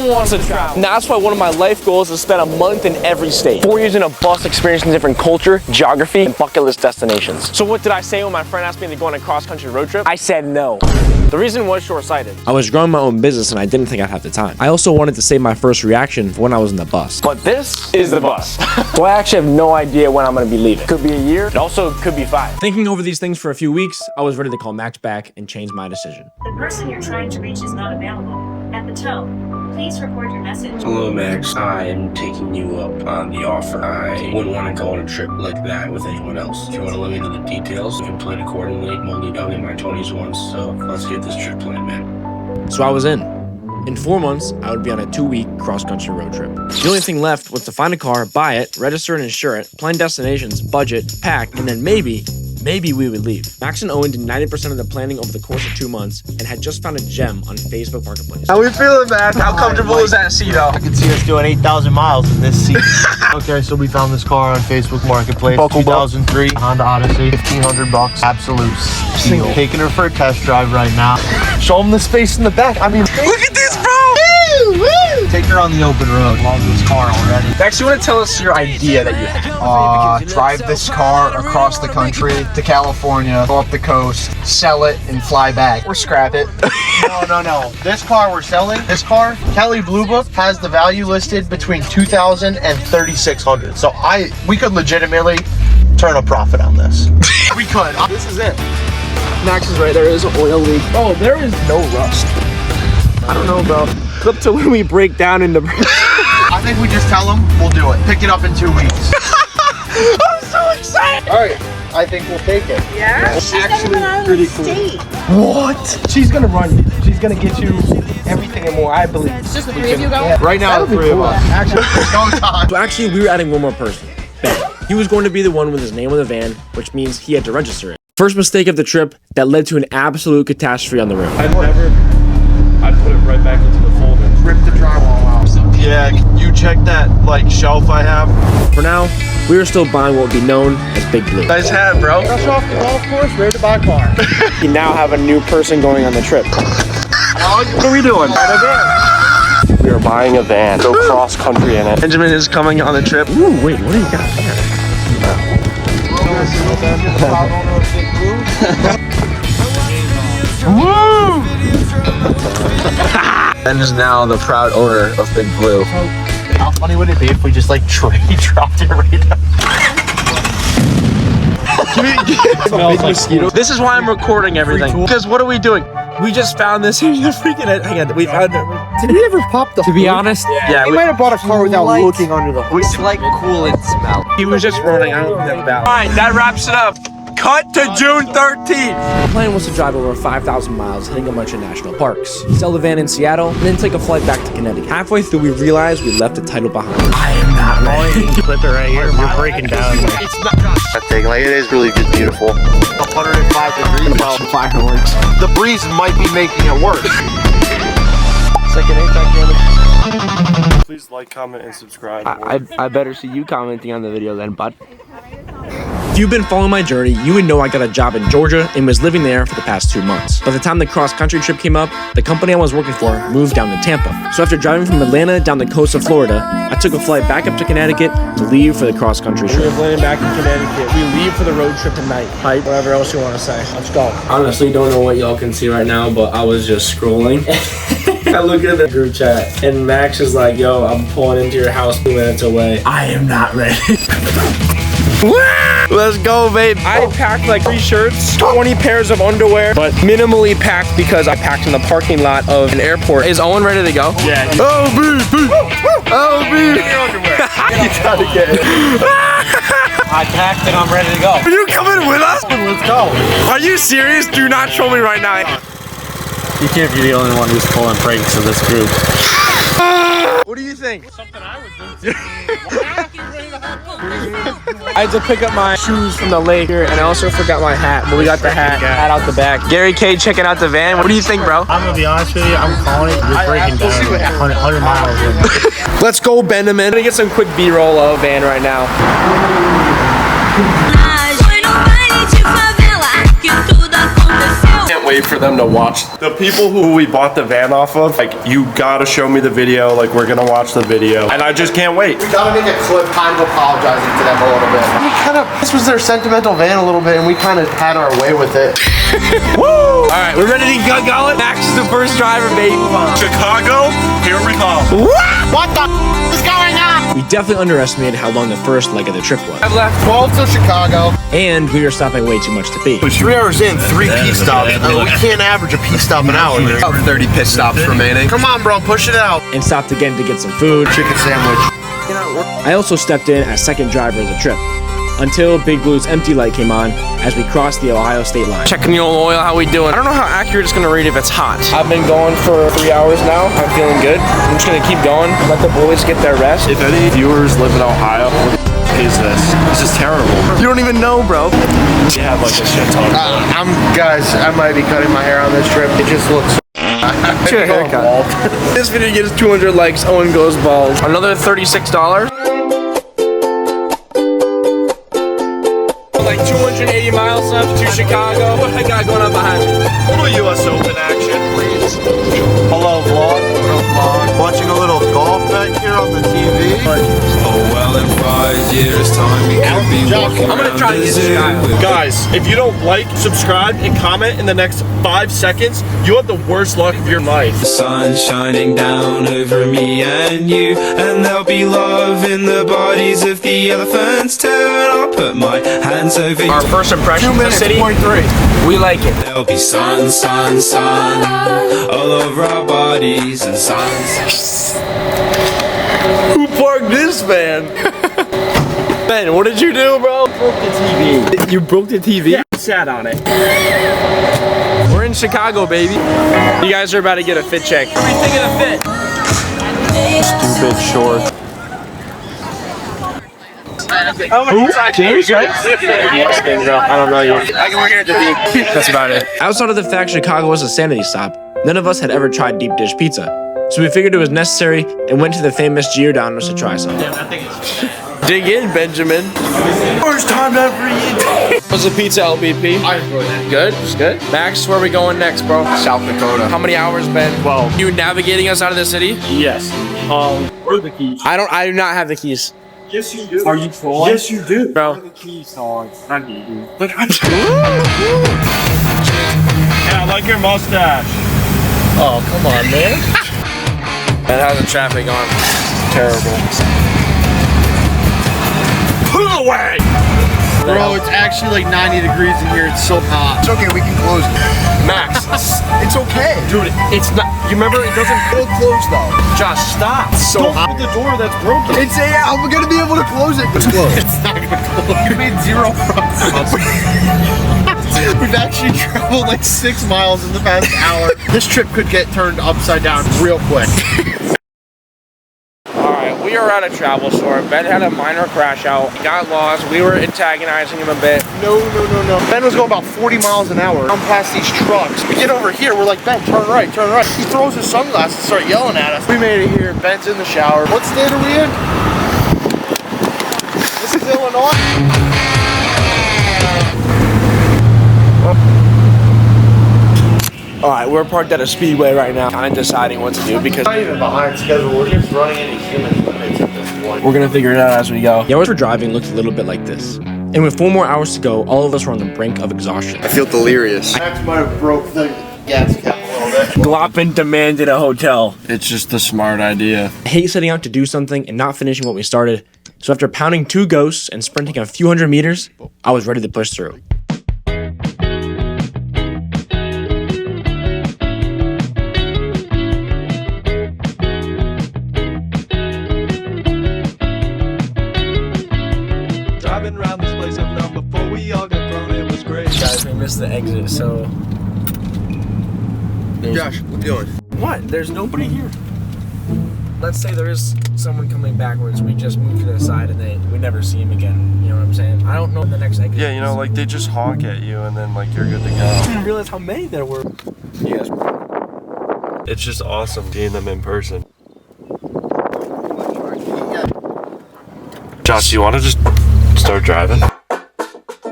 Everyone wants to travel. And that's why one of my life goals is to spend a month in every state. 4 years in a bus experiencing different culture, geography, and bucket list destinations. So what did I say when my friend asked me to go on a cross-country road trip? I said no. The reason was short-sighted. I was growing my own business and I didn't think I'd have the time. I also wanted to save my first reaction for when I was in the bus. But this is the bus. So I actually have no idea when I'm gonna be leaving. Could be a year, it also could be 5. Thinking over these things for a few weeks, I was ready to call Max back and change my decision. The person you're trying to reach is not available. At the tone, please record your message. Hello, Max. I am taking you up on the offer. I wouldn't want to go on a trip like that with anyone else. If you want to let me know the details, we can plan accordingly. I'm only young in my 20s once, so let's get this trip planned, man. So I was in. In 4 months, I would be on a 2-week cross-country road trip. The only thing left was to find a car, buy it, register and insure it, plan destinations, budget, pack, and then maybe we would leave. Max and Owen did 90% of the planning over the course of 2 months and had just found a gem on Facebook Marketplace. How we feeling, man? How comfortable is that seat, though? I can see us doing 8,000 miles in this seat. Okay, so we found this car on Facebook Marketplace. 2003 Honda Odyssey, $1,500, absolute steal. Taking her for a test drive right now. Show them the space in the back. I mean, Look at this, bro! take her on the open road. Love this car already. Max, you want to tell us your idea that you have? Drive this car across the country to California, go up the coast, sell it, and fly back. Or scrap it. No. This car we're selling, this car, Kelly Blue Book has the value listed between $2,000 and $3,600. So we could legitimately turn a profit on this. We could. This is it. Max is right, there is an oil leak. Oh, there is no rust. I don't know, bro. Clip to when we break down into... I think we just tell them we'll do it. Pick it up in 2 weeks. I'm so excited! All right, I think we'll take it. Yeah? It's actually pretty cool. What? She's gonna run you. She's gonna get you everything and more, I believe. It's just the 3 of you going? Right now, the 3 of us. Actually, there's no time. So actually, we were adding one more person, Ben. He was going to be the one with his name on the van, which means he had to register it. First mistake of the trip that led to an absolute catastrophe on the road. I'd put it right back into the folder. Rip the drywall out. Yeah, you check that shelf I have. For now, we were still buying what would be known as Big Blue. Nice hat, bro. Fresh off the golf course, ready to buy a car. You now have a new person going on the trip. What are we doing? We are buying a van. Go cross country in it. Benjamin is coming on the trip. Ooh, wait, what do you got there? Woo! Ben is now the proud owner of Big Blue. How funny would it be if we just dropped it right down? Mosquito. This is why I'm recording everything. Because what are we doing? We just found this in the freaking... Hang on, we found it. Did he ever pop the To be honest, yeah, He might have bought a car without looking under the hood. It's like coolant smell. He was just running. I don't think that. All right, that wraps it up. Cut to June 13th. The plan was to drive over 5,000 miles, hitting a bunch of national parks, sell the van in Seattle, and then take a flight back to Connecticut. Halfway through, we realized we left the title behind. I am not ready. Clip it right here. You're breaking down. It's not. I think it is really just beautiful. 105 degrees out. Fireworks. The breeze might be making it worse. Second Hitchhiker. Please like, comment, and subscribe. I better see you commenting on the video then, bud. If you've been following my journey, you would know I got a job in Georgia and was living there for the past 2 months. By the time the cross-country trip came up, the company I was working for moved down to Tampa. So after driving from Atlanta down the coast of Florida, I took a flight back up to Connecticut to leave for the cross-country trip. We're landing back in Connecticut. We leave for the road trip tonight. Hype, whatever else you want to say. Let's go. Honestly, don't know what y'all can see right now, but I was just scrolling. I look at the group chat, and Max is like, yo, I'm pulling into your house 2 minutes away. I am not ready. Let's go, babe. I packed like 3 shirts, 20 pairs of underwear, but minimally packed because I packed in the parking lot of an airport. Is Owen ready to go? Yeah. Oh, you gotta get it. I packed and I'm ready to go. Are you coming with us? Let's go. Are you serious? Do not troll me right now. You can't be the only one who's pulling pranks in this group. What do you think? Something I would do. I had to pick up my shoes from the lake here, and I also forgot my hat, but we got the hat out the back. Gary K checking out the van. What do you think, bro? I'm gonna be honest with you, I'm calling it. You're breaking down 100 miles. Let's go, Benjamin. I'm gonna get some quick B-roll of van right now. wait for them to watch. The people who we bought the van off of, like, you gotta show me the video. Like, we're gonna watch the video. And I just can't wait. We gotta make a clip kind of apologizing to them a little bit. This was their sentimental van a little bit, and we kind of had our way with it. Woo! All right, we're ready to get going. Max is the first driver, baby. Chicago, here we come. What the is going on? We definitely underestimated how long the first leg of the trip was. I've left 12 to Chicago. And we were stopping way too much to pee. 3 hours in, 3 pee stops. We can't average a pee stop an hour. About 30 pit stops remaining. Come on, bro, push it out. And stopped again to get some food. Chicken sandwich. I also stepped in as second driver of the trip, until Big Blue's empty light came on as we crossed the Ohio state line. checking the old oil. How we doing? I don't know how accurate it's gonna read if it's hot. I've been going for 3 hours now. I'm feeling good. I'm just gonna keep going. Let the boys get their rest. If any viewers live in Ohio, what the is this? This is terrible. You don't even know, bro. You have like a shit ton. Guys, I might be cutting my hair on this trip. It just looks. Get your haircut. This video gets 200 likes. Owen goes bald. Another $36. Like 280 miles up to Chicago. What I got going on behind me? A little U.S. Open action, please. Hello, vlog. Hello, vlog. Watching a little golf back here on the TV. Oh, well, in 5 years' time, we could be walking I'm gonna try to get Chicago. Guys, if you don't like, subscribe, and comment in the next 5 seconds, you have the worst luck of your life. The sun shining down over me and you, and there'll be love in the bodies of the elephants too. And I'll put my hands over Our first impression of the city, we like it. There'll be sun, sun, sun all over our bodies and sun. Who parked this van? Ben, what did you do, bro? Broke the TV. You broke the TV? Yeah, I sat on it. We're in Chicago, baby. You guys are about to get a fit check. What do you think of the fit? Stupid short. James, right? I don't know you. I can work here at the beach. That's about it. Outside of the fact Chicago was a sanity stop, none of us had ever tried deep dish pizza. So we figured it was necessary and went to the famous Giordano's to try some. Dig in, Benjamin. First time ever eat. What's the pizza, LBP? I enjoyed it. Good? It's good. Max, where are we going next, bro? South Dakota. How many hours, Ben? 12. You navigating us out of the city? Yes. Where are the keys? I do not have the keys. Yes, you do. Are you trolling? Yes, you do. Bro. The keys, dog. I need you. But I Yeah, I like your mustache. Oh, come on, man. And how's the traffic on? Terrible. Pull away! Bro, it's actually like 90 degrees in here. It's so hot. It's okay, we can close it. Max, It's okay. dude, it's not. You remember it doesn't. It'll close though. Josh, stop. So Don't put the door that's broken. It's I'm gonna be able to close it. It's closed. It's not gonna close. You made 0 progress. We've actually traveled like 6 miles in the past hour. This trip could get turned upside down real quick. Alright, we are at a travel store. Ben had a minor crash out. He got lost. We were antagonizing him a bit. No. Ben was going about 40 miles an hour. I'm past these trucks. We get over here, we're like, Ben, turn right, turn right. He throws his sunglasses and starts yelling at us. We made it here. Ben's in the shower. What state are we in? This is Illinois. Alright, we're parked at a speedway right now. I'm deciding what to do because We're not even behind schedule. We're just running into human limits at this point. we're gonna figure it out as we go. The hours for driving looked a little bit like this. And with 4 more hours to go, all of us were on the brink of exhaustion. I feel delirious. Max might have broke the gas cap a little bit. Gloppin demanded a hotel. It's just a smart idea. I hate setting out to do something and not finishing what we started, so after pounding 2 ghosts and sprinting a few hundred meters, I was ready to push through. Driving around this place I've known before we all got thrown, it was great. Guys, we missed the exit, so Josh, what are you doing? what? There's nobody here. Let's say there is someone coming backwards. We just move to the side and we never see him again. You know what I'm saying? I don't know when the next exit. Yeah, you know, like they just honk at you and then like you're good to I go. didn't realize how many there were. Yes. It's just awesome seeing them in person. Josh, you want to just start driving?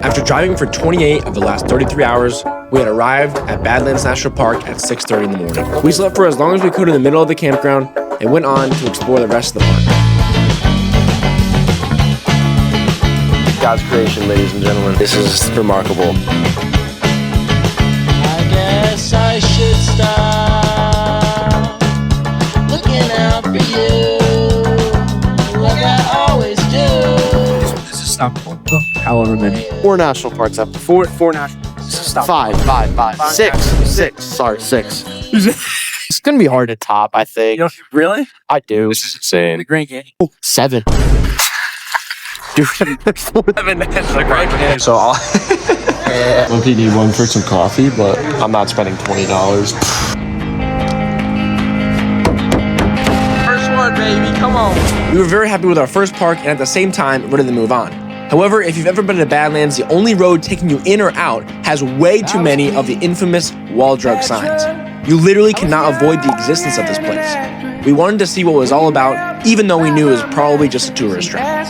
After driving for 28 of the last 33 hours, we had arrived at Badlands National Park at 6:30 in the morning. We slept for as long as we could in the middle of the campground and went on to explore the rest of the park. God's creation, ladies and gentlemen. This is remarkable. I guess I should stop looking out for you like I always do. This is stop. However many. 4 national parks up. Four national. Stop. Five. Six. Sorry, 6. It's gonna be hard to top, I think. Really? I do. This is insane. The Grand Canyon. 7. Dude, So I'll. One PD, one for some coffee, but I'm not spending $20. First one, baby. Come on. We were very happy with our first park and at the same time ready to move on. However, if you've ever been to Badlands, the only road taking you in or out has way too many of the infamous wall drug signs. You literally cannot avoid the existence of this place. We wanted to see what it was all about, even though we knew it was probably just a tourist trap.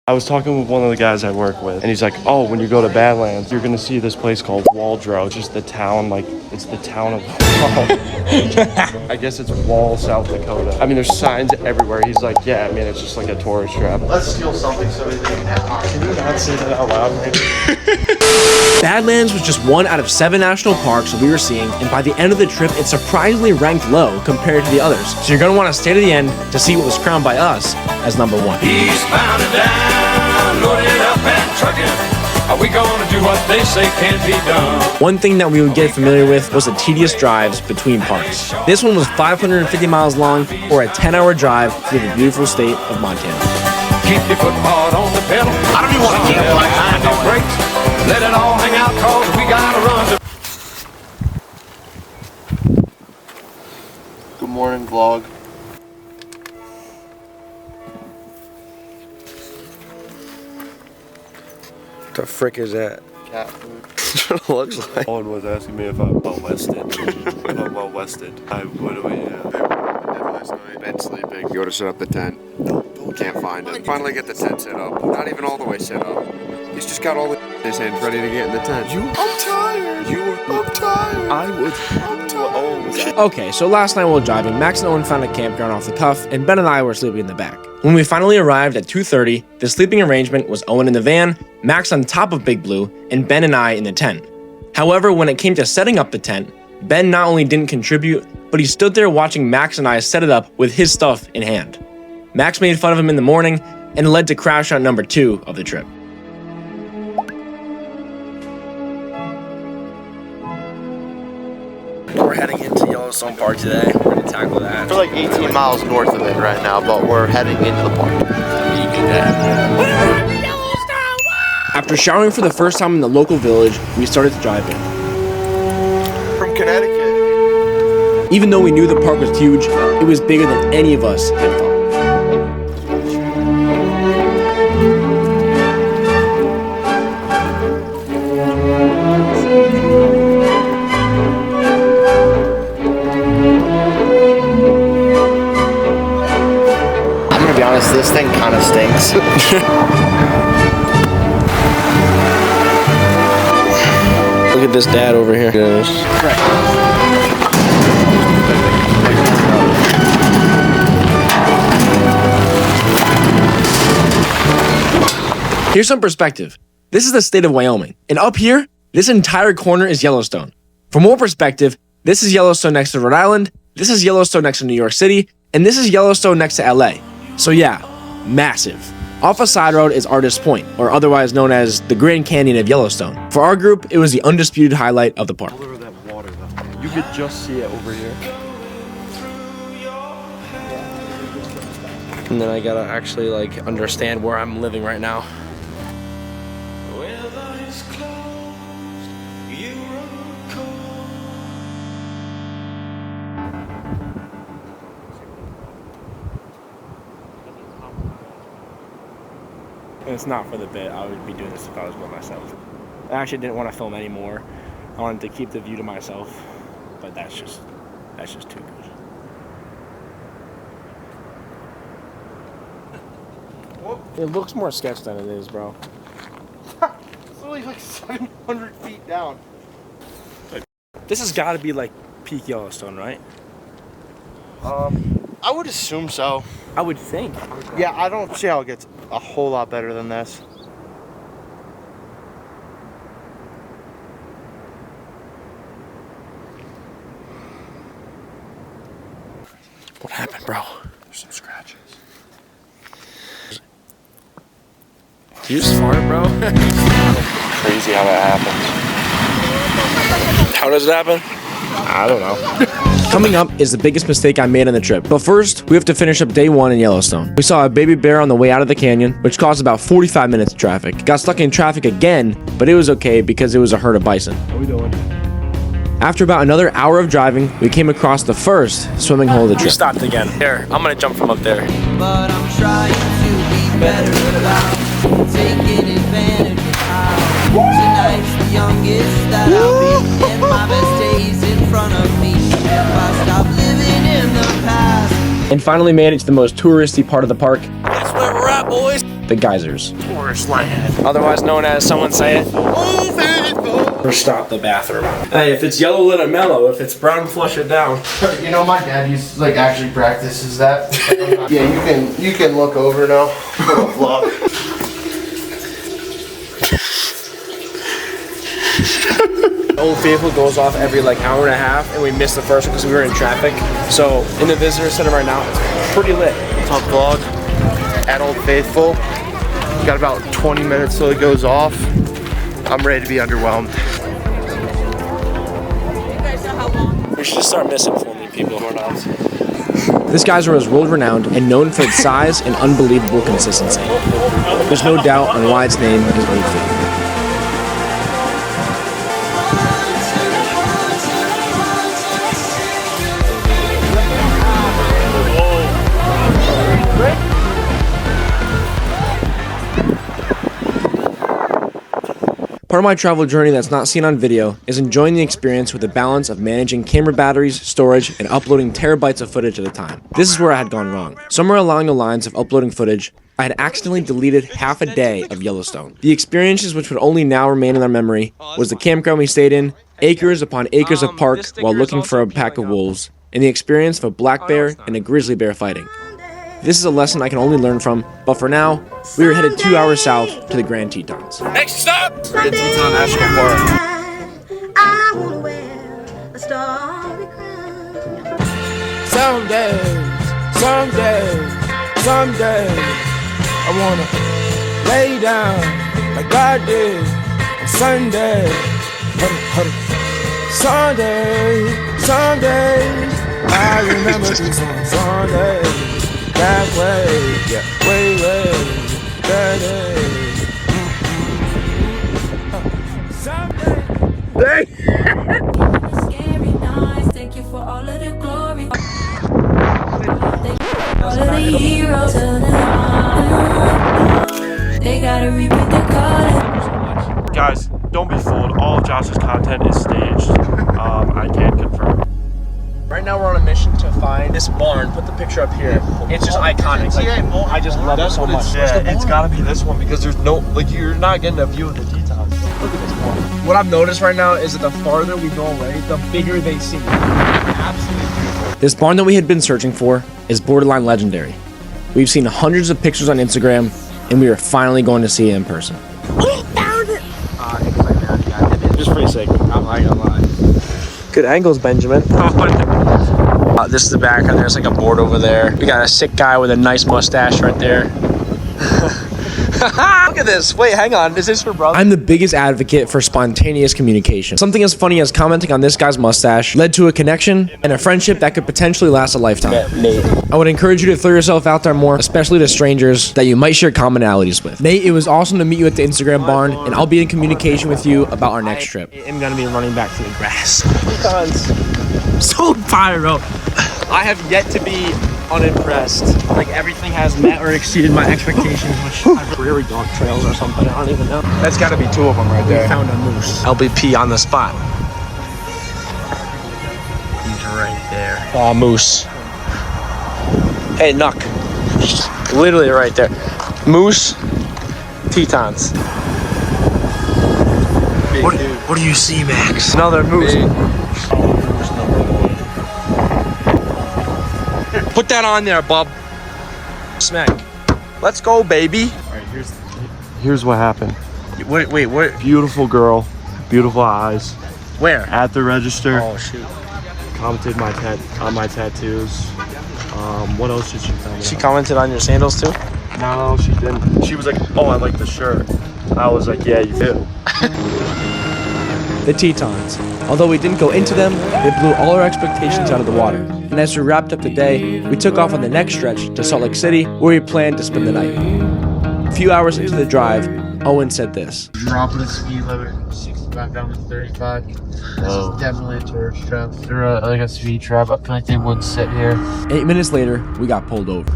I was talking with one of the guys I work with, and he's like, oh, when you go to Badlands, you're gonna see this place called Waldro. It's just the town, like, it's the town of I guess it's Wall, South Dakota. I mean, there's signs everywhere. He's like, yeah, I mean, it's just like a tourist trap. let's steal something so we can Can you not say that out loud, man? Badlands was just 1 out of 7 national parks that we were seeing, and by the end of the trip, it surprisingly ranked low compared to the others. So you're gonna want to stay to the end to see what was crowned by us as number 1. Eastbound and down, loaded up and trucking. Are we gonna do what they say can't be done? One thing that we would get familiar with was the tedious drives between parks. This one was 550 miles long, or a 10-hour drive through the beautiful state of Montana. Keep your foot hard on the pedal. I don't even want to get behind the brakes. Let it all hang out, cause we gotta run to. Good morning, vlog. What the frick is that? Cat food. That's what it looks like. Owen was asking me if I'm well-wested. If I'm well-wested. What do we have? Last night, been sleeping. Go to set up the tent. Can't find it. Finally get the tent set up. Not even all the way set up. He's just got all the in his hands ready to get in the tent. I'm tired. I'm tired. I'm tired. Okay, so last night while driving, Max and Owen found a campground off the cuff, and Ben and I were sleeping in the back. When we finally arrived at 2:30, the sleeping arrangement was Owen in the van, Max on top of Big Blue, and Ben and I in the tent. However, when it came to setting up the tent, Ben not only didn't contribute, but he stood there watching Max and I set it up with his stuff in hand. Max made fun of him in the morning, and it led to crash out number 2 of the trip. We're heading into Yellowstone Park today. We're gonna tackle that. We're like 18 miles north of it right now, but we're heading into the park. After showering for the first time in the local village, we started to drive in. From Connecticut. Even though we knew the park was huge, it was bigger than any of us had thought. I'm gonna be honest, this thing kind of stinks. Look at this dad over here. Here's some perspective. This is the state of Wyoming, and up here, this entire corner is Yellowstone. For more perspective, this is Yellowstone next to Rhode Island, this is Yellowstone next to New York City, and this is Yellowstone next to LA. So yeah, massive. Off a side road is Artist Point, or otherwise known as the Grand Canyon of Yellowstone. For our group, it was the undisputed highlight of the park. Look at that water, though. You could just see it over here. And then I gotta actually like understand where I'm living right now. And it's not for the bit. I would be doing this if I was by myself. I actually didn't want to film anymore. I wanted to keep the view to myself, but that's just too good. It looks more sketch than it is, bro. So literally like 700 feet down. This has got to be like peak Yellowstone, right? I would assume so. I would think. Yeah, I don't see how it gets a whole lot better than this. What happened, bro? There's some scratches. Did you just fart, bro? Crazy how that happens. How does it happen? I don't know. Coming up is the biggest mistake I made on the trip. But first, we have to finish up day 1 in Yellowstone. We saw a baby bear on the way out of the canyon, which caused about 45 minutes of traffic. Got stuck in traffic again, but it was okay because it was a herd of bison. What are we doing? After about another hour of driving, we came across the first swimming hole of the We trip. stopped again. Here, I'm gonna jump from up there. But I'm trying to be better about taking advantage of how tonight's the youngest that I'll be, and my best days in front of me. If I stop living in the past. And finally made it to the most touristy part of the park, That's where we're at, boys. the geysers. Tourist land. Otherwise known as, someone say it, or stop the bathroom. Hey, if it's yellow, let it mellow. If it's brown, flush it down. You know, my dad used to, like, actually practices that. Yeah, you can look over now. Vlog. Old Faithful goes off every like hour and a half, and we missed the first one because we were in traffic. So in the visitor center right now, it's pretty lit. Top vlog at Old Faithful. Got about 20 minutes till it goes off. I'm ready to be underwhelmed. We should just start misinforming people. This geyser is world-renowned and known for its size and unbelievable consistency. There's no doubt on why its name is Old Faithful. Part of my travel journey that's not seen on video is enjoying the experience with the balance of managing camera batteries, storage, and uploading terabytes of footage at a time. This is where I had gone wrong. Somewhere along the lines of uploading footage, I had accidentally deleted half a day of Yellowstone. The experiences which would only now remain in our memory was the campground we stayed in, acres upon acres of park while looking for a pack of wolves, and the experience of a black bear and a grizzly bear fighting. This is a lesson I can only learn from, but for now, we are headed 2 hours south to the Grand Tetons. Next stop! We're in Teton National Park. I wanna wear a starry crown. Someday, I wanna lay down like God did on Sunday. Someday, I remember this on Sunday. That way, yeah, way, that day. Scary nights, thank you for all of the glory. All of the heroes of the they gotta repeat the calling. Guys, don't be fooled. All of Josh's content is staged. I can't confirm. Right now we're on a mission to find this barn. Put the picture up here. It's just iconic. Like, I just love it so much. Yeah, it's gotta be this one because there's no, like, you're not getting a view of the Tetons. Look at this barn. What I've noticed right now is that the farther we go away, the bigger they seem. Absolutely beautiful. This barn that we had been searching for is borderline legendary. We've seen hundreds of pictures on Instagram, and we are finally going to see it in person. We found it! Just pretty sick. I'm not gonna lie. Good angles, Benjamin. This is the background. There's like a board over there. We got a sick guy with a nice mustache right there. Look at this. Wait, hang on. Is this for brother? I'm the biggest advocate for spontaneous communication. Something as funny as commenting on this guy's mustache led to a connection and a friendship that could potentially last a lifetime. Nate. I would encourage you to throw yourself out there more, especially to strangers that you might share commonalities with. Nate, it was awesome to meet you at the Instagram barn, and I'll be in communication with you about our next trip. I'm gonna be running back to the grass. So pyro. I have yet to be unimpressed. Like everything has met or exceeded my expectations, which are really dark trails or something. I don't even know. That's got to be two of them right there. We found a moose. LBP on the spot. He's right there. Oh, moose. Hey, Nuck. Literally right there. Moose, Tetons. What do you see, Max? Another moose. Put that on there, bub. Smack. Let's go, baby. All right, here's what happened. Wait, what? Beautiful girl, beautiful eyes. Where? At the register. Oh, shoot. Commented on my tattoos. What else did she tell me? She commented on your sandals, too? No, she didn't. She was like, oh, I like the shirt. I was like, yeah, you do. The Tetons. Although we didn't go into them, they blew all our expectations out of the water. And as we wrapped up the day, we took off on the next stretch to Salt Lake City, where we planned to spend the night. A few hours into the drive, Owen said this. Dropping the speed limit, 65 down to 35. This is definitely a tourist trap. They're like a speed trap. I feel like they wouldn't sit here. 8 minutes later, we got pulled over.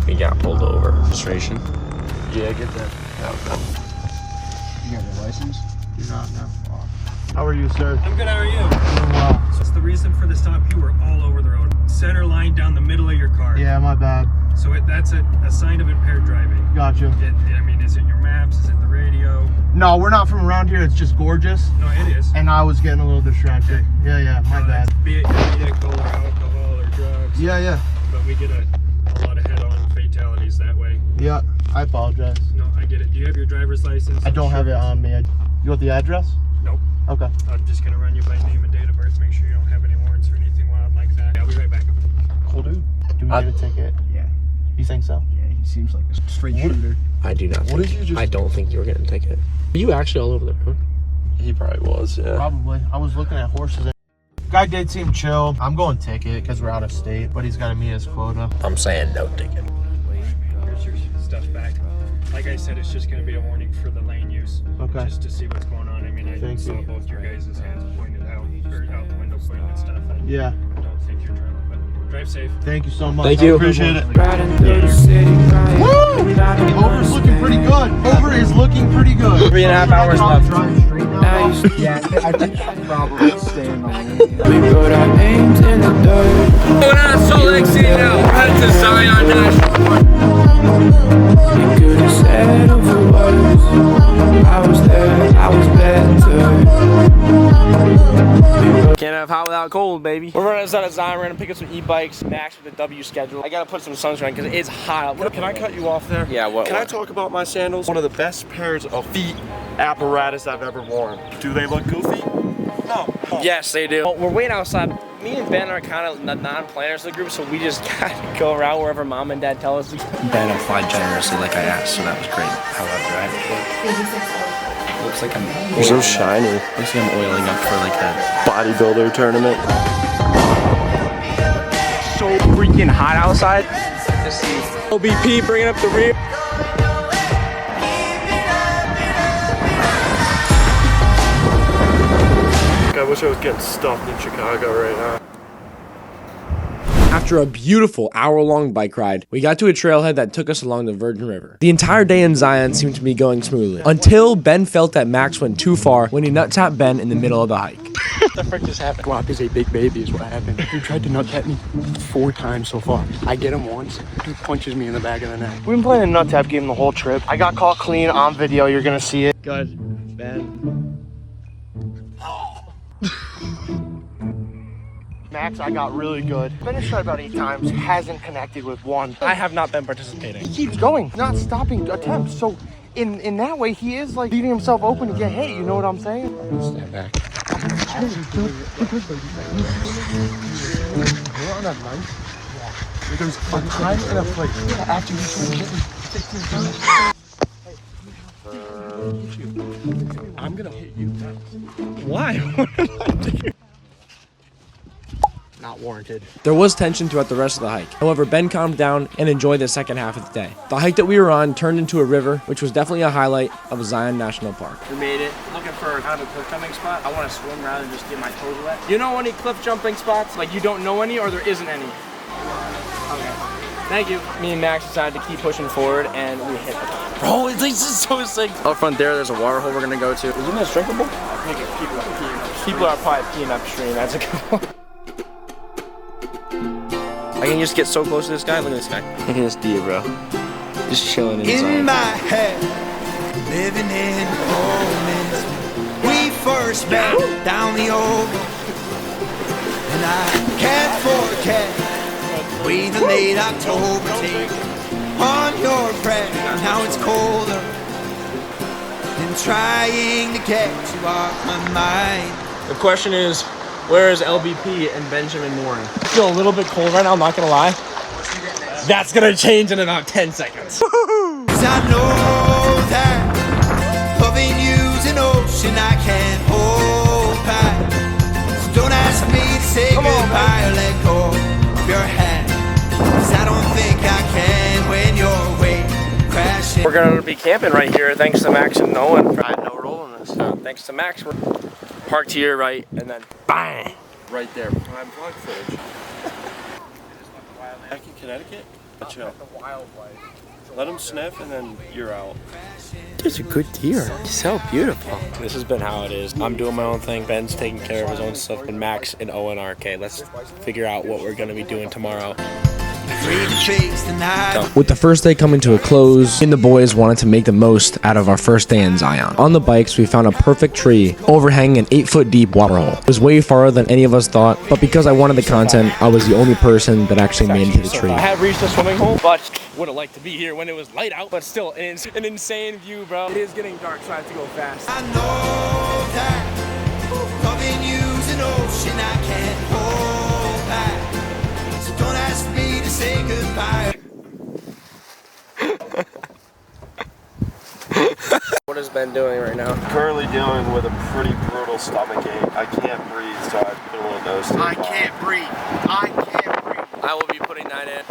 Registration? Yeah, get that. You got your license? Do not know. How are you, sir? I'm good, how are you? Doing well. So it's the reason for the stop. You were all over the road. Center line down the middle of your car. Yeah, my bad. So that's a sign of impaired driving. Gotcha. I mean, is it your maps? Is it the radio? No, we're not from around here. It's just gorgeous. No, it is. And I was getting a little distracted. Okay. Yeah, my bad. Be it vehicle or alcohol or drugs. Yeah. But we get a lot of head-on fatalities that way. Yeah, I apologize. No, I get it. Do you have your driver's license? I don't have it on me. You want the address? Nope. Okay. I'm just gonna run you by name and date of birth. Make sure you don't have any warrants or anything wild like that. I'll be right back. Cool, dude. Do we get a ticket? Yeah. You think so? Yeah, he seems like a straight shooter. I do not. I don't think you were getting a ticket. Are you actually all over the road? He probably was, yeah. Probably. I was looking at horses. Guy did seem chill. I'm going ticket because we're out of state, but he's got to meet his quota. I'm saying no ticket. Here's your stuff back. Like I said, it's just going to be a warning for the lane use. Okay. Just to see what's going on. I mean, I saw both your guys' hands pointed out, or out the window pointing and stuff. Yeah. I don't think you're drunk, but drive safe. Thank you so much. Thank you. I appreciate it. Yeah. Woo! Over's looking pretty good. Over is looking pretty good. 3.5 hours left. Drive straight now. Yeah, I think I'm probably staying on it. We put our names in the dirt. Going on to Salt Lake City now. We're headed to Zion National Park. You could have said over words. I was there, I was better. Can't have hot without cold, baby. We're running outside of Zion. We're gonna pick up some e-bikes. Max with the W schedule. I gotta put some sunscreen because it's hot. Can I cut you off there? Yeah, what? Can I talk about my sandals? One of the best pairs of feet apparatus I've ever worn. Do they look goofy? No. Yes, they do. Well, we're waiting outside. Me and Ben are kind of the non-planners of the group, so we just gotta go around wherever mom and dad tell us to. Ben applied generously like I asked, so that was great. However, I have to looks like I'm You're so shiny. looks like I'm oiling up for like a Bodybuilder tournament. So freaking hot outside. Let's see. OBP bringing up the rear. I wish I was getting stuffed in Chicago right now. After a beautiful hour-long bike ride, we got to a trailhead that took us along the Virgin River. The entire day in Zion seemed to be going smoothly, until Ben felt that Max went too far when he nut-tapped Ben in the middle of the hike. What the frick just happened? Guap is a big baby is what happened. He tried to nut tap me 4 times so far. I get him once, he punches me in the back of the neck. We've been playing a nut tap game the whole trip. I got caught clean on video. You're gonna see it. Good, Ben. Max, I got really good. Finished try about 8 times, hasn't connected with one. I have not been participating. He keeps going, not stopping attempts. So in that way, he is like leaving himself open to get hit. You know what I'm saying? Stand back. There's a time and a place. After you I'm gonna hit you. Why? Not warranted. There was tension throughout the rest of the hike. However, Ben calmed down and enjoyed the second half of the day. The hike that we were on turned into a river, which was definitely a highlight of Zion National Park. We made it. Looking for kind of a cliff jumping spot. I want to swim rather than just get my toes wet. You know any cliff jumping spots? Like you don't know any or there isn't any? Okay. Thank you. Me and Max decided to keep pushing forward and we hit the top. Bro, this is so sick. Up front there's a water hole we're gonna go to. Isn't this drinkable? I think people are peeing upstream. People are probably peeing upstream. That's a good one. I can just get so close to this guy. Look at this guy. Look at this deer, bro. Just chilling inside. In my head, living in the moment we first horseback down the oval, and I can't forget we the late October take on your breath. Now it's colder than trying to get you off my mind. The question is, where is LBP and Benjamin Mooring? I feel a little bit cold right now, I'm not gonna lie. That's gonna change in about 10 seconds. 'Cause I know that loving you's an ocean I can't hold back. So don't ask me to say goodbye or let go of your hand. 'Cause I don't think I can when you're way crashing. We're gonna be camping right here thanks to Max and Owen. I had no role in this. Thanks to Max, we're parked here, right, and then bang! Right there. Prime plug footage. Back in Connecticut? Chill. Let him sniff and then you're out. It's a good deer. So beautiful. This has been how it is. I'm doing my own thing. Ben's taking care of his own stuff. And Max and Owen are okay. Let's figure out what we're gonna be doing tomorrow. With the first day coming to a close, me and the boys wanted to make the most out of our first day in Zion. On the bikes, we found a perfect tree overhanging an 8-foot deep waterhole. It was way farther than any of us thought, but because I wanted the content, I was the only person that actually made it to the tree. I have reached the swimming hole, but would have liked to be here when it was light out. But still, an insane view, bro. It is getting dark, so I have to go fast. I know that loving you's an ocean I can't hold back. So don't ask me to say goodbye. What has Ben doing right now? Currently dealing with a pretty brutal stomach ache. I can't breathe, so I put a little nose tape on. I can't breathe. I can't breathe. I will be putting that in.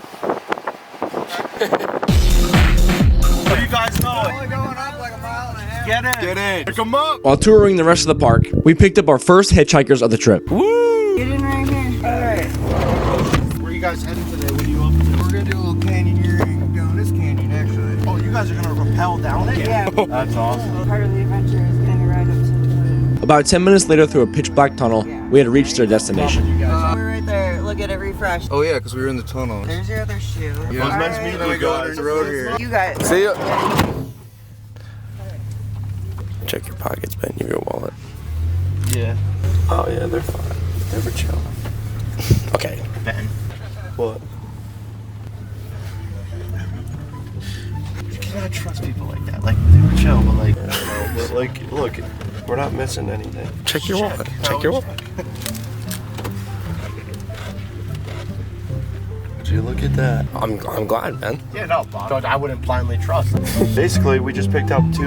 Where you guys going? Only going up like a mile and a half. Get in. Get in. Pick 'em up. While touring the rest of the park, we picked up our first hitchhikers of the trip. Woo! Get in right here. Alright. Where are you guys heading today? What are you up to? We're gonna do a little canyoneering down this canyon, actually. Oh, you guys are gonna rappel down it? Yeah. That's awesome. Part of the adventure is getting a ride up to the top. About 10 minutes later through a pitch black tunnel, we had reached our destination. We're right there. Look at it refresh. Oh yeah, because we were in the tunnel. There's your other shoe. Yeah. It was meant to meet you guys. The road here. You guys. See ya. Check your pockets, Ben. You have your wallet. Yeah. Oh yeah, they're fine. They're for chill. Okay. Ben. What? You cannot trust people like that. Like, they were chill, but like... I don't know, but like, look, we're not missing anything. Check your wallet. Check your wallet. Would you look at that? I'm glad, Ben. Yeah, no, Bob. I wouldn't blindly trust. Basically, we just picked up 2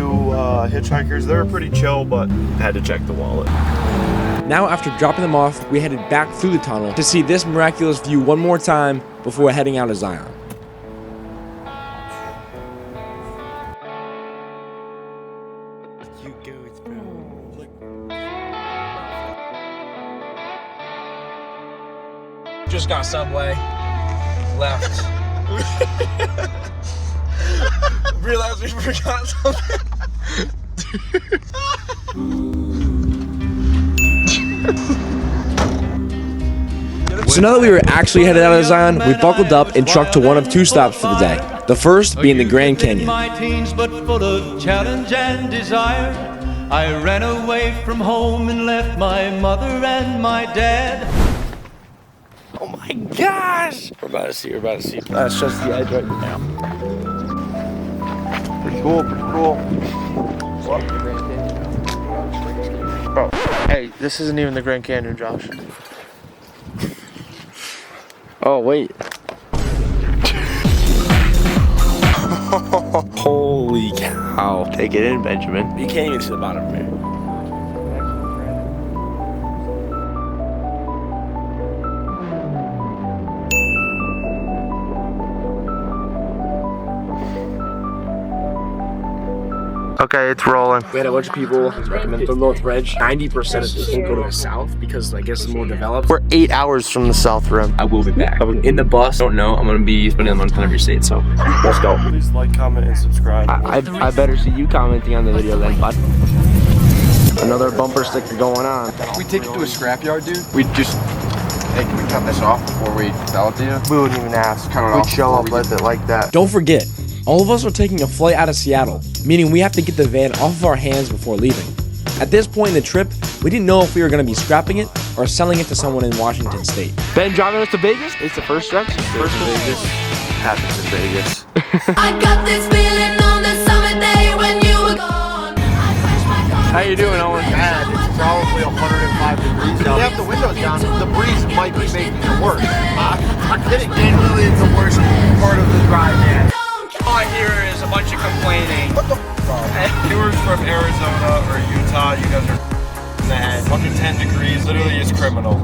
hitchhikers. They were pretty chill, but had to check the wallet. Now, after dropping them off, we headed back through the tunnel to see this miraculous view one more time before heading out of Zion. Just got Subway. Left. Realized we forgot something. So now that we were actually headed out of Zion, we buckled up and trucked to one of 2 stops for the day. The first being the Grand Canyon. My teens, but full of challenge and desire. I ran away from home and left my mother and my dad. Oh my gosh! We're about to see. That's just the edge right now. Pretty cool, pretty cool. Bro, hey, this isn't even the Grand Canyon, Josh. Oh, wait. Holy cow. Take it in, Benjamin. You can't even see the bottom of here. Okay, it's rolling. We had a bunch of people recommend the North Ridge. 90% of people go to the south because I guess it's more developed. We're 8 hours from the South Rim. I will be back. I'm in the bus. Don't know. I'm gonna be spending a month in every state. So let's go. Please like, comment, and subscribe. I better see you commenting on the video then, bud. Another bumper sticker going on. If we take it to a scrapyard, dude, we'd just, hey, can we cut this off before we sell it to you? We wouldn't even ask. Cut it We'd off show before up we with it like that. Don't forget, all of us are taking a flight out of Seattle, meaning we have to get the van off of our hands before leaving. At this point in the trip, We didn't know if we were going to be scrapping it or selling it to someone in Washington State. Ben driving us to Vegas? It's the first stretch. First to Vegas. Happens in Vegas. I got this feeling on the summer day when you were gone. How you doing, Owen? Bad. It's probably 105 degrees now. You have the windows down. The breeze might be making it worse. I'm kidding. And really, it's the worst part of the drive, man. All I hear is a bunch of complaining. What the f***? Viewers from Arizona or Utah, you guys are in the head. Fucking 10 degrees, literally is criminal.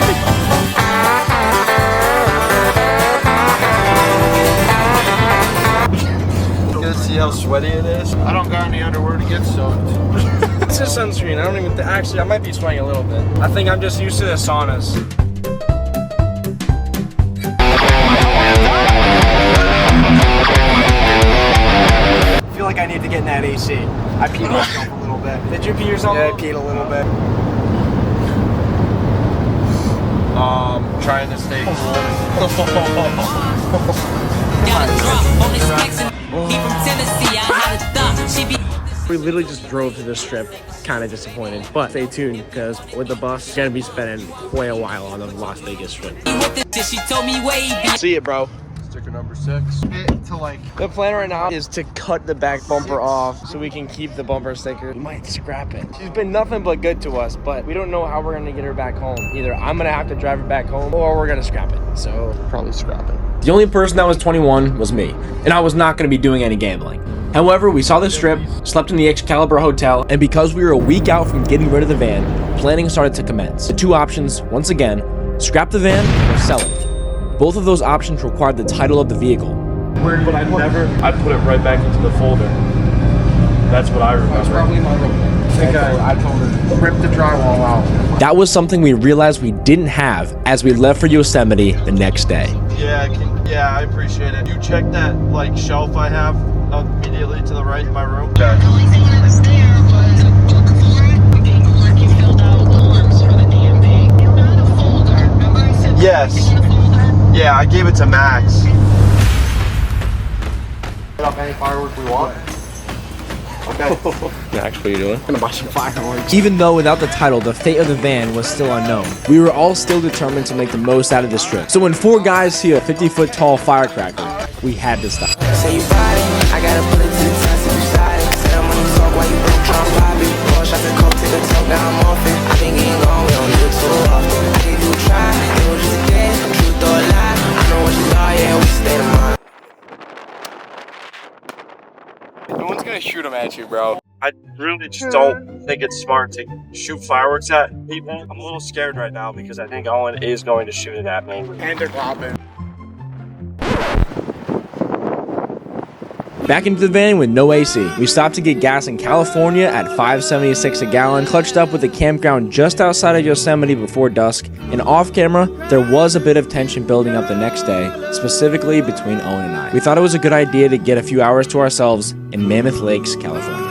You guys see how sweaty it is? I don't got any underwear to get soaked. It's just sunscreen. I don't even actually, I might be sweating a little bit. I think I'm just used to the saunas. I feel like I need to get in that AC. I peed myself a little bit. Did you pee yourself? Yeah, I peed a little bit. Trying to stay We literally just drove to this trip, kind of disappointed, but stay tuned because with the bus, gonna be spending quite a while on the Las Vegas trip. See it, bro. Sticker number 6. The plan right now is to cut the back bumper off so we can keep the bumper sticker. We might scrap it. She's been nothing but good to us, but we don't know how we're gonna get her back home. Either I'm gonna have to drive her back home or we're gonna scrap it. So probably scrap it. The only person that was 21 was me, and I was not going to be doing any gambling. However, we saw the strip, slept in the Excalibur Hotel, and because we were a week out from getting rid of the van, planning started to commence. The two options, once again, scrap the van or sell it. Both of those options required the title of the vehicle. But I put it right back into the folder. That's what I remember. That's probably my role. I told her, rip the drywall out. That was something we realized we didn't have as we left for Yosemite the next day. Yeah, I appreciate it. You check that like shelf I have immediately to the right in my room. The only thing that was there was a book form, paperwork you filled out, forms for the DMV. You got a folder. Remember I said Yes. in the folder? Yeah, I gave it to Max. Set up any fireworks we want. Okay. Max, what are you doing? I'm gonna buy some fireworks. Even though without the title, the fate of the van was still unknown, we were all still determined to make the most out of this trip. So when 4 guys see a 50-foot tall firecracker, we had to stop. Say you bought it, I gotta put it to the test if you side it. Said I'm gonna talk while you broke Trump lobby. Pour shots of coke, take a toke, now I'm off it. I been getting gone, we don't need it too often. I gave you a try, it was just a game, truth or a lie. I know what you are, yeah, we stay to mind. No one's gonna shoot them at you, bro. I really just don't think it's smart to shoot fireworks at people. I'm a little scared right now because I think Owen is going to shoot it at me. And they're glopping. Back into the van with no AC. We stopped to get gas in California at $5.76 a gallon, clutched up with a campground just outside of Yosemite before dusk, and off camera, there was a bit of tension building up the next day, specifically between Owen and I. We thought it was a good idea to get a few hours to ourselves in Mammoth Lakes, California.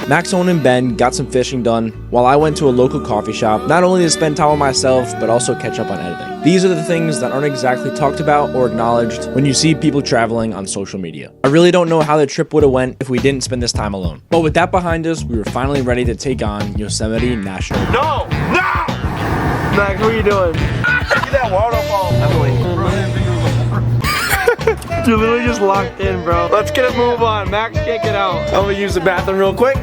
Max, Owen, and Ben got some fishing done, while I went to a local coffee shop, not only to spend time with myself, but also catch up on editing. These are the things that aren't exactly talked about or acknowledged when you see people traveling on social media. I really don't know how the trip would have went if we didn't spend this time alone. But with that behind us, we were finally ready to take on Yosemite National Park. No! Max, what are you doing? Get that waterfall, Emily. You're literally just locked in, bro. Let's get a move on. Max can't get out. I'm gonna use the bathroom real quick.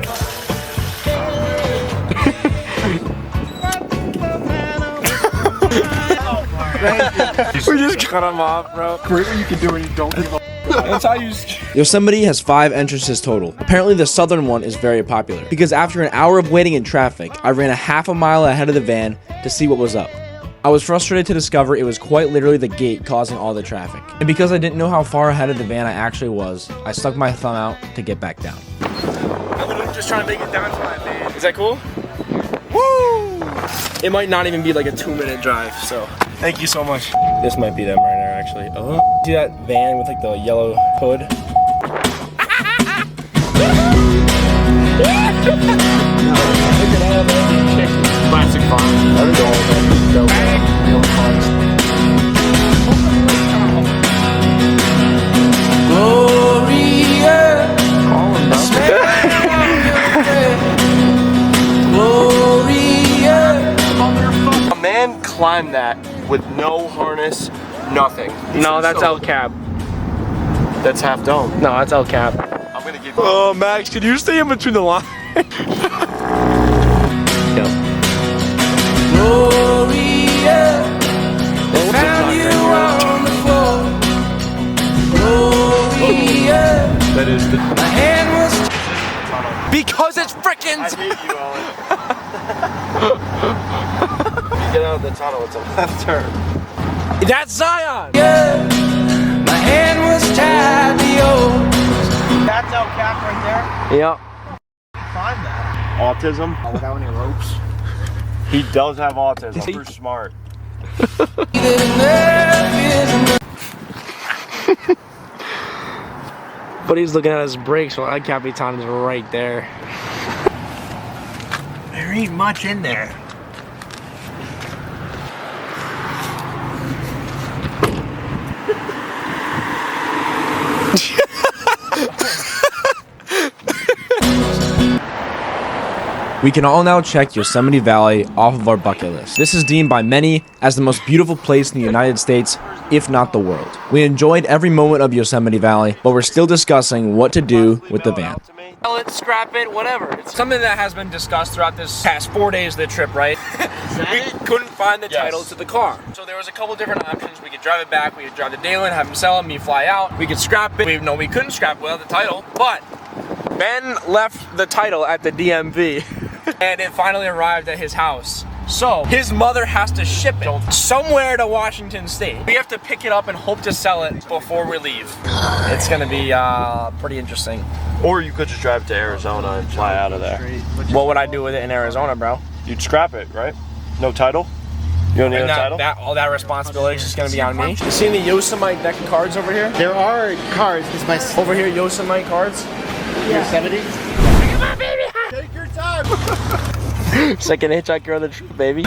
We just cut him off, bro. Great what you can do when you don't give up. That's how you... Yosemite has 5 entrances total. Apparently the southern one is very popular, because after an hour of waiting in traffic, I ran a half a mile ahead of the van to see what was up. I was frustrated to discover it was quite literally the gate causing all the traffic. And because I didn't know how far ahead of the van I actually was, I stuck my thumb out to get back down. I'm literally just trying to make it down to my van. Is that cool? Woo! It might not even be like a 2-minute drive, so thank you so much. This might be them right there, actually. Oh, see that van with like the yellow hood? Classic farm. I don't know all descend that with no harness, nothing. No, that's El Cap. That's half dome. No, that's El Cap. I'm gonna give. Oh, Max, could you stay in between the lines? Gloria, found you on the floor. Gloria, That is the. my hand was Because it's frickin' I hate you, Owen. You get out of the tunnel, it's a left turn. That's Zion. my hand was tied to yours. That's El Cap right there. Yep. Find that. Autism. Without any ropes. He does have autism. Super smart. But he's looking at his brakes while El Capitan is right there. There ain't much in there. We can all now check Yosemite Valley off of our bucket list. This is deemed by many as the most beautiful place in the United States, if not the world. We enjoyed every moment of Yosemite Valley, but we're still discussing what to do with the van. Sell it, scrap it, whatever. It's something that has been discussed throughout this past 4 days of the trip, right? We couldn't find the title to the car. So there was a couple different options. We could drive it back, we could drive the Dalen, have him sell it, me fly out. We could scrap it. We couldn't scrap it without the title, but Ben left the title at the DMV and it finally arrived at his house. So his mother has to ship it somewhere to Washington State. We have to pick it up and hope to sell it before we leave. It's gonna be pretty interesting. Or you could just drive to Arizona and fly out of there. What would I do with it in Arizona, bro? You'd scrap it, right? No title? You don't need a title? All that responsibility is just gonna be on me. You seen the Yosemite deck of cards over here? There are cards. It's my Over here, Yosemite cards. Yosemite. Take your time. Second hitchhiker on the trip, baby.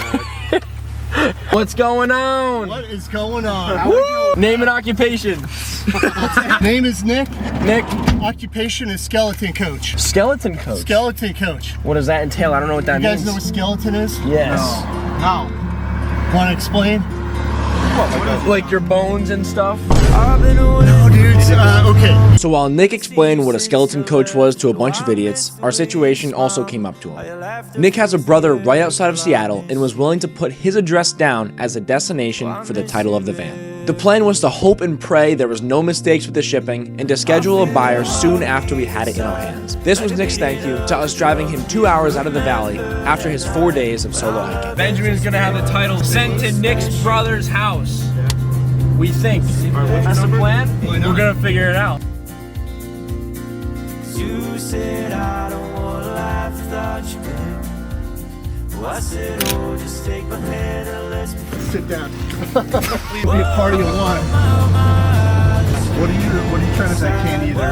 What's going on? What is going on? Name and occupation. Name is Nick. Nick. Occupation is skeleton coach. Skeleton coach. Skeleton coach. What does that entail? I don't know what that You means. guys know what skeleton is? Yes. No. Want to explain? Like your bones and stuff. No, dudes. Okay. So while Nick explained what a skeleton coach was to a bunch of idiots, our situation also came up to him. Nick has a brother right outside of Seattle and was willing to put his address down as a destination for the title of the van. The plan was to hope and pray there was no mistakes with the shipping and to schedule a buyer soon after we had it in our hands. This was Nick's thank you to us driving him 2 hours out of the valley after his 4 days of solo hiking. Benjamin's gonna have the title sent to Nick's brother's house. We think. That's the plan? We're gonna figure it out. You said I don't want a life without you, babe. Well, I said, oh, just take my hand and let's Sit down. Please be a party of one. What are you trying to say? Can't either.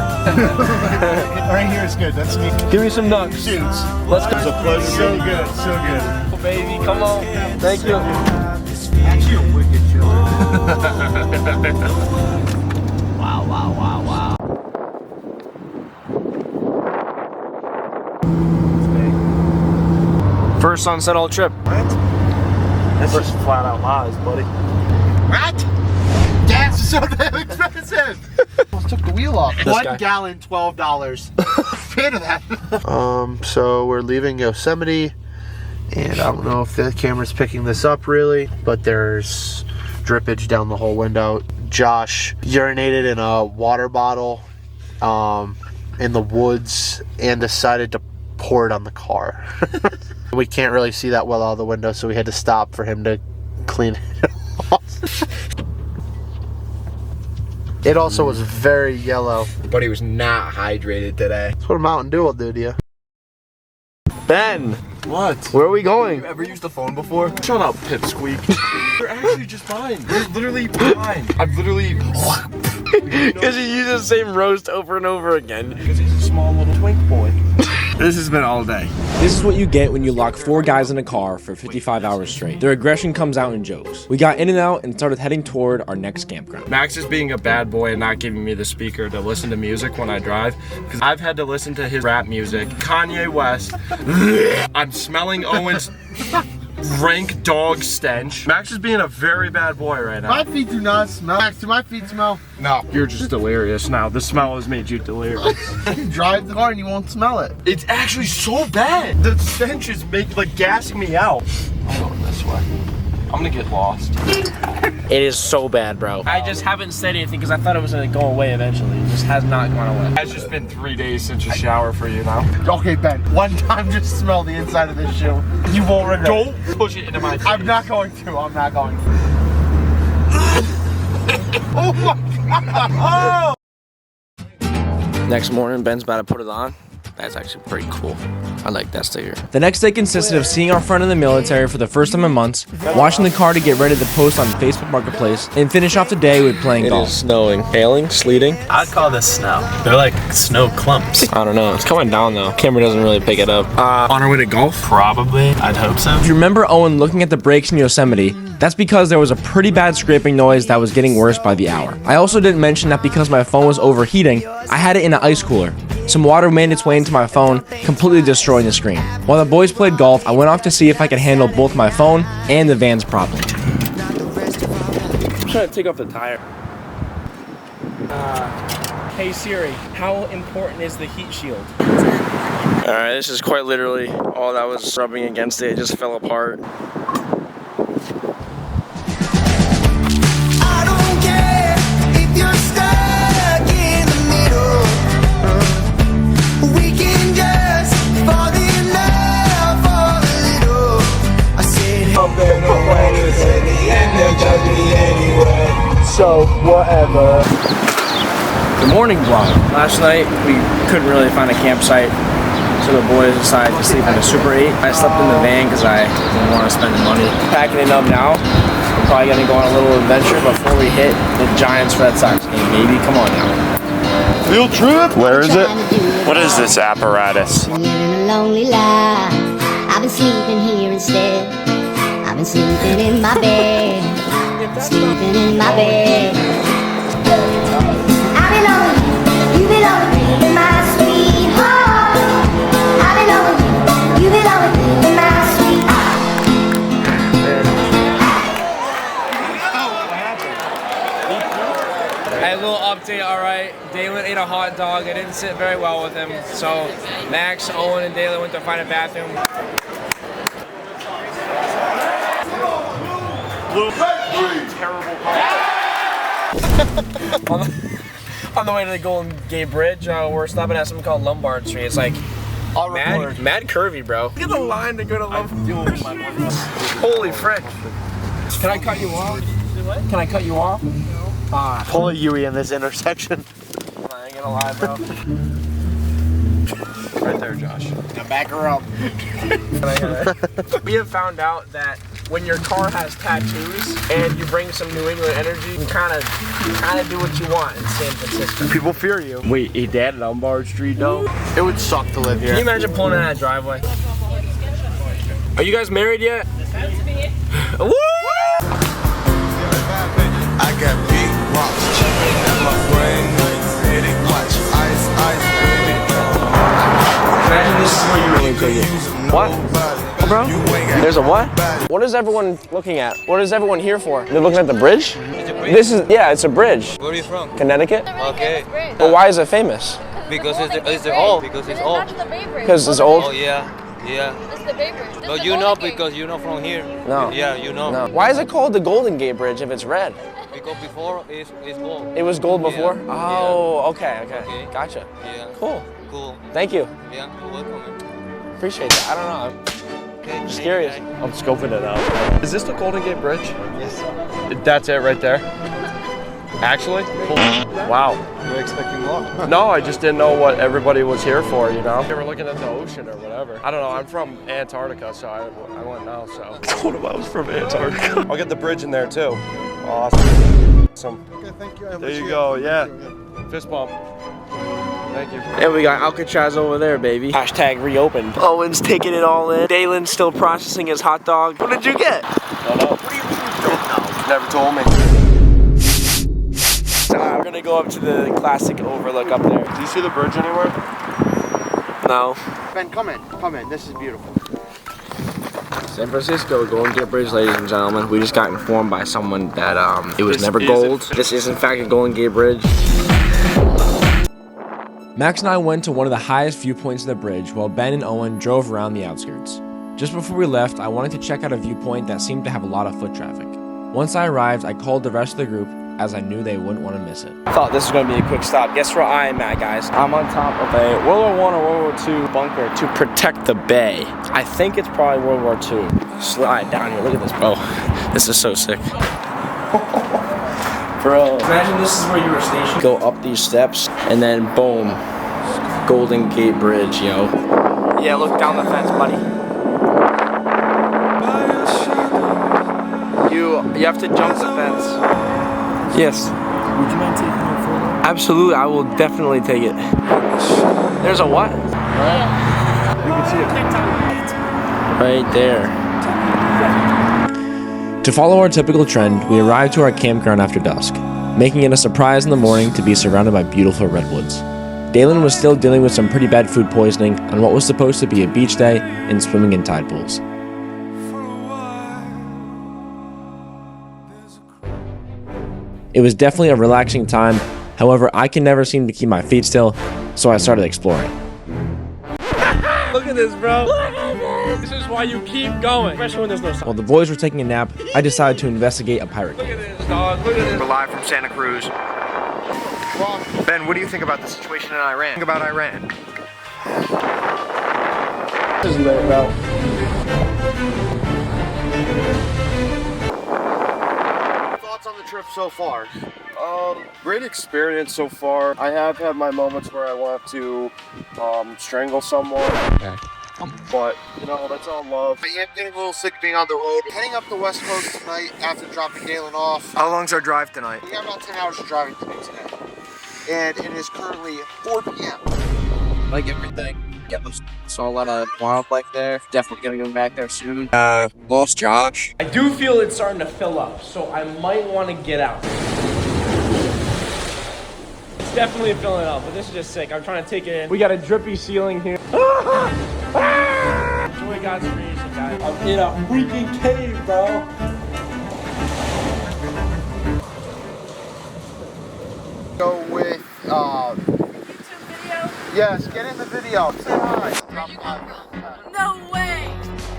Right here is good. That's me. Give me some nugs. Dudes. Let's go. It's a pleasure. So good. So good. Oh, baby, come on. Thank you. Actually, a wicked show. wow. First sunset all trip. What? That's just flat out lies, buddy. What? Gas is so damn expensive. Almost took the wheel off. This 1 guy. gallon, $12. Fan of that. So we're leaving Yosemite, and I don't know if the camera's picking this up really, but there's drippage down the whole window. Josh urinated in a water bottle in the woods and decided to pour it on the car. We can't really see that well out of the window, so we had to stop for him to clean it off. It also was very yellow. But he was not hydrated today. That's what a Mountain Dew will do to you. Ben, What? where are we going? Ever used the phone before? Shut up, Pipsqueak. They're actually just fine. They're literally fine. I've literally... Because you use the same roast over and over again. Because he's a small little twink boy. This has been all day. This is what you get when you lock 4 guys in a car for 55 hours straight. Their aggression comes out in jokes. We got in and out and started heading toward our next campground. Max is being a bad boy and not giving me the speaker to listen to music when I drive, because I've had to listen to his rap music, Kanye West. I'm smelling Owen's... rank dog stench. Max is being a very bad boy right now. My feet do not smell. Max, do my feet smell? No. You're just delirious now. The smell has made you delirious. You drive the car and you won't smell it. It's actually so bad. The stench is like gassing me out. I'm going this way. I'm gonna get lost. It is so bad, bro. I just haven't said anything because I thought it was gonna go away eventually. It just has not gone away. It's just been 3 days since a shower for you now. Okay, Ben, one time just smell the inside of this shoe. You won't regret it. Don't push it into my face. I'm not going to. I'm not going to. Oh my God. Oh! Next morning, Ben's about to put it on. That's actually pretty cool. I like that sticker. The next day consisted of seeing our friend in the military for the first time in months, washing the car to get ready to post on Facebook Marketplace, and finish off the day with playing golf. It is snowing. Hailing? Sleeting? I'd call this snow. They're like snow clumps. I don't know. It's coming down though. Camera doesn't really pick it up. On our way to golf? Probably. I'd hope so. If you remember Owen looking at the brakes in Yosemite, that's because there was a pretty bad scraping noise that was getting worse by the hour. I also didn't mention that because my phone was overheating, I had it in an ice cooler. Some water made its way into my phone, completely destroying the screen. While the boys played golf, I went off to see if I could handle both my phone and the van's problem. I'm trying to take off the tire. Hey Siri, how important is the heat shield? Alright, this is quite literally all that was rubbing against it. It just fell apart. So, whatever. Good morning vlog. Last night we couldn't really find a campsite, so the boys decided to sleep in a Super 8. I slept in the van because I didn't want to spend the money. Packing it up now. We're probably gonna go on a little adventure before we hit the Giants Red Sox game, baby. Come on now. Field trip? Where is it? What is this apparatus? Living a lonely life. I've been sleeping here instead. I've been sleeping in my bed. Sleeping in my bed. I've been over you, you've been over me, my sweetheart. I've been over you, you've been over me, my sweetheart. Hey, a little update, alright. Dalen ate a hot dog. It didn't sit very well with him. So Max, Owen, and Dalen went to find a bathroom. On the way to the Golden Gate Bridge, we're stopping at something called Lombard Street. It's like mad curvy, bro. Look at the line to go to Lombard. Holy frick. Can I cut you off? Can I cut you off? Pull a Yui in this intersection. I ain't gonna lie, bro. Right there, Josh. Now back her up. We have found out that when your car has tattoos and you bring some New England energy, you can kind of do what you want in San Francisco. People fear you. Wait, he dad Lombard Street though? It would suck to live here. Can you imagine pulling in that driveway? Are you guys married yet? Woo! I got big rocks in my brain. Watch ice, Imagine this is where you really take it. What? Oh, bro? There's a what? What is everyone looking at? What is everyone here for? They're looking at the bridge? This is, yeah, it's a bridge. Where are you from? Connecticut? Okay. Well, why is it famous? Because it's old. Because it's old. Because it's old? Oh yeah, yeah. It's the Bay Bridge. No, you know because you're not from here. No. Yeah, you know. No. Why is it called the Golden Gate Bridge if it's red? Because before it's gold. It was gold before? Yeah. Oh, okay. Gotcha. Yeah. Cool. Cool. Thank you. Yeah, you're welcome. Appreciate that. I don't know. I'm just curious. I'm scoping it out. Is this the Golden Gate Bridge? Yes. That's it right there? Actually? Wow. You were expecting more? No, I just didn't know what everybody was here for, you know? They were looking at the ocean or whatever. I don't know, I'm from Antarctica, so I wouldn't know, so. What if I was from Antarctica? I'll get the bridge in there too. Awesome. Okay, thank you. There you go, yeah. Fist bump. Thank you. And we got Alcatraz over there, baby. Hashtag reopened. Owen's taking it all in. Dalen's still processing his hot dog. What did you get? I don't know. What do you mean you don't know? Never told me. We're gonna go up to the classic overlook up there. Do you see the bridge anywhere? No. Ben, come in. Come in. This is beautiful. San Francisco, Golden Gate Bridge, ladies and gentlemen. We just got informed by someone that it was never gold. This is in fact a Golden Gate Bridge. Max and I went to one of the highest viewpoints of the bridge while Ben and Owen drove around the outskirts. Just before we left, I wanted to check out a viewpoint that seemed to have a lot of foot traffic. Once I arrived, I called the rest of the group as I knew they wouldn't want to miss it. I thought this was going to be a quick stop. Guess where I am at, guys? I'm on top of a World War I or World War II bunker to protect the bay. I think it's probably World War II. Slide down here. Look at this, bro. This is so sick. Bro, imagine this is where you were stationed. Go up these steps, and then boom. Golden Gate Bridge, yo. Yeah, look down the fence, buddy. You have to jump the fence. Yes. Would you mind taking a photo? Absolutely, I will definitely take it. There's a what? You can see it. Right there. To follow our typical trend, we arrived to our campground after dusk, making it a surprise in the morning to be surrounded by beautiful redwoods. Dalen was still dealing with some pretty bad food poisoning on what was supposed to be a beach day and swimming in tide pools. It was definitely a relaxing time, however, I can never seem to keep my feet still, so I started exploring. Look at this, bro. Look at this. This is why you keep going, especially when there's no sun. While the boys were taking a nap, I decided to investigate a pirate cave. Look at this, dog. Look at this. We're live from Santa Cruz. Ben, what do you think about the situation in Iran? Think about Iran. This is lit, bro. Thoughts on the trip so far? Great experience so far. I have had my moments where I want to strangle someone. Okay. But, you know, that's all love. I am getting a little sick being on the road. Heading up the West Coast tonight after dropping Dalen off. How long's our drive tonight? We got about 10 hours of driving to do today. And it is currently 4 p.m. Like everything. Yeah, saw a lot of wildlife there. Definitely gonna go back there soon. Lost Josh. I do feel it's starting to fill up, so I might want to get out. It's definitely filling up, but this is just sick. I'm trying to take it in. We got a drippy ceiling here. Enjoy God's creation, guys. I'm in a freaking cave, bro. Go with, yes, get in the video. Say hi. No way!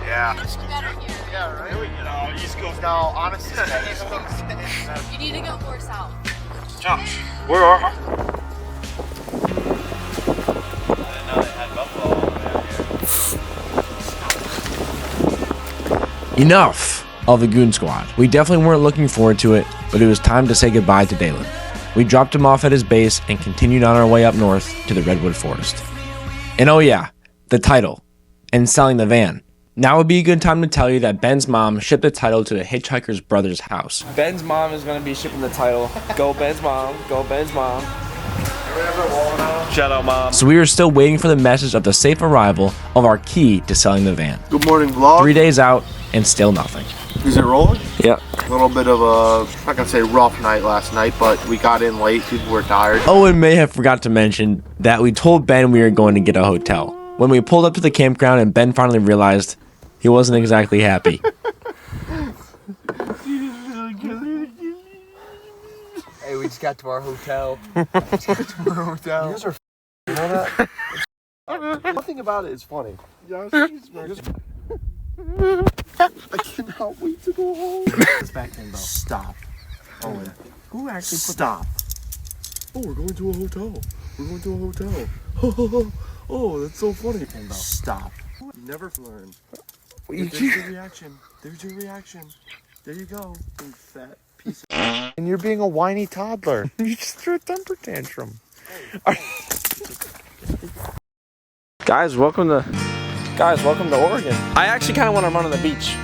Yeah. Much better here. Yeah, right? Here we go. East Coast. No, honestly, East Coast. You need to go more south. Josh, where are you? Enough of the Goon Squad. We definitely weren't looking forward to it, but it was time to say goodbye to Dalen. We dropped him off at his base and continued on our way up north to the Redwood Forest. And oh yeah, the title, and selling the van. Now would be a good time to tell you that Ben's mom shipped the title to the Hitchhiker's brother's house. Ben's mom is going to be shipping the title. Go Ben's mom. Go Ben's mom. Shout out, Mom. So we were still waiting for the message of the safe arrival of our key to selling the van. Good morning, vlog. 3 days out and still nothing. Is it rolling? Yeah. A little bit of a, I'm not gonna say rough night last night, but we got in late. People were tired. Owen may have forgot to mention that we told Ben we were going to get a hotel. When we pulled up to the campground and Ben finally realized he wasn't exactly happy. Hey, we just got to our hotel. You guys are You know that? Nothing about it is funny. I cannot wait to go home. Stop. Owen. Who actually put that? Oh, we're going to a hotel. We're going to a hotel. Oh, that's so funny. Stop. You never learn. There's your reaction. There's your reaction. There you go. You fat piece of... And you're being a whiny toddler. You just threw a temper tantrum. Guys, welcome to Oregon. I actually kind of want to run on the beach.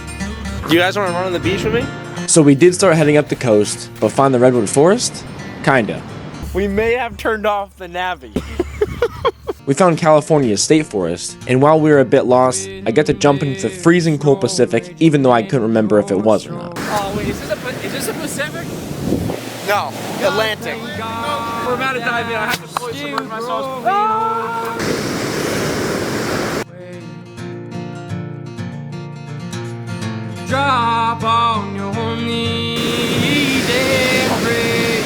You guys want to run on the beach with me? So we did start heading up the coast, but find the Redwood Forest? Kinda. We may have turned off the Navi. We found California's state forest, and while we were a bit lost, I got to jump into the freezing cold Pacific, even though I couldn't remember if it was or not. Oh wait, is this a Pacific? No, Atlantic. We're about to dive in. I have to fully submerge myself. drop on your knees and pray.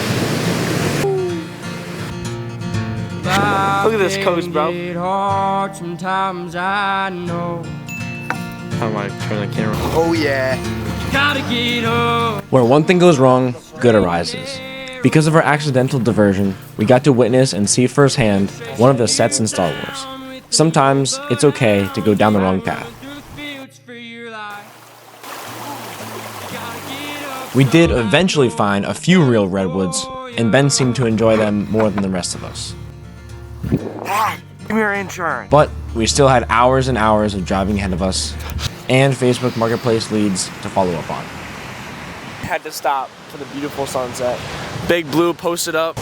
Look at this coast, bro. Hard sometimes, I know. How am I turning the camera? Oh yeah. Gotta get up. Where one thing goes wrong, good arises. Because of our accidental diversion, we got to witness and see firsthand one of the sets in Star Wars. Sometimes it's okay to go down the wrong path. We did eventually find a few real redwoods, and Ben seemed to enjoy them more than the rest of us. Give me your insurance. But we still had hours and hours of driving ahead of us, and Facebook Marketplace leads to follow up on. Had to stop for the beautiful sunset. Big Blue posted up.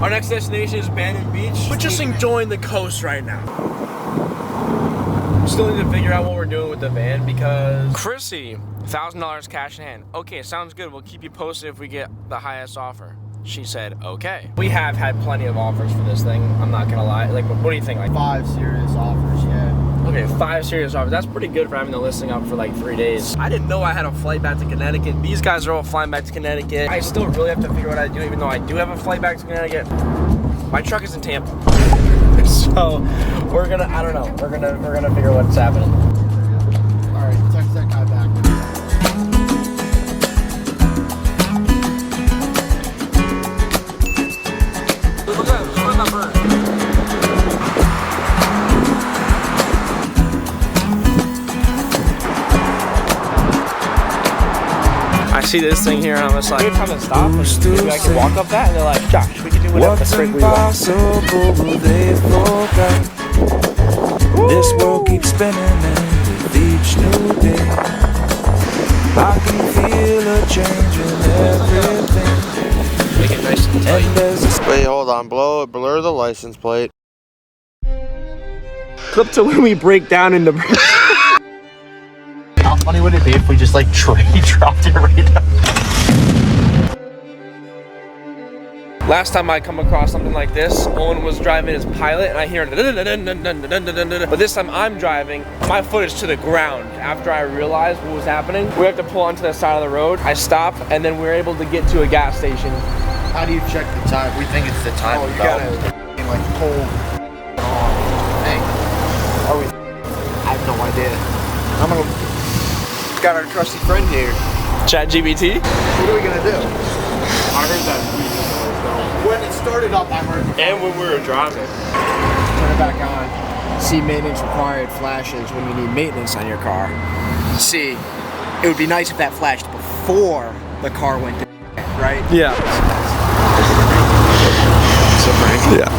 Our next destination is Badlands Beach. We're just enjoying the coast right now. Still need to figure out what we're doing with the van because Chrissy, $1,000 cash in hand. Okay, sounds good. We'll keep you posted if we get the highest offer. She said, okay. We have had plenty of offers for this thing. I'm not gonna lie. Like, what do you think? Like 5 serious offers, yeah. Okay, 5 serious offers. That's pretty good for having the listing up for like 3 days. I didn't know I had a flight back to Connecticut. These guys are all flying back to Connecticut. I still really have to figure out what I do, even though I do have a flight back to Connecticut. My truck is in Tampa. So we're gonna, I don't know. We're gonna figure what's happening. All right, text that guy back. Look at that, where's that bird? I see this thing here and I'm just like, every time I stop and maybe I can walk up that and they're like, Josh, we can do whatever the frick we want. This world keeps spinning and with each new day I can feel a change in everything. Make it nice and tight. Wait, hold on. Blur the license plate. Clip to when we break down into... How funny would it be if we just like dropped it right down? Last time I come across something like this, Owen was driving his Pilot and I hear but this time I'm driving, my foot is to the ground. After I realized what was happening, we have to pull onto the side of the road. I stop and then we're able to get to a gas station. How do you check the time? We think it's the time. Oh, you gotta like pull. Thing. Are we? I have no idea. I'm gonna. Got our trusty friend here. ChatGPT? What are we gonna do? I heard that. When it started up, I heard. And when we were driving. Turn it back on. See maintenance required flashes when you need maintenance on your car. See, it would be nice if that flashed before the car went to right? Yeah. So Frank? Yeah.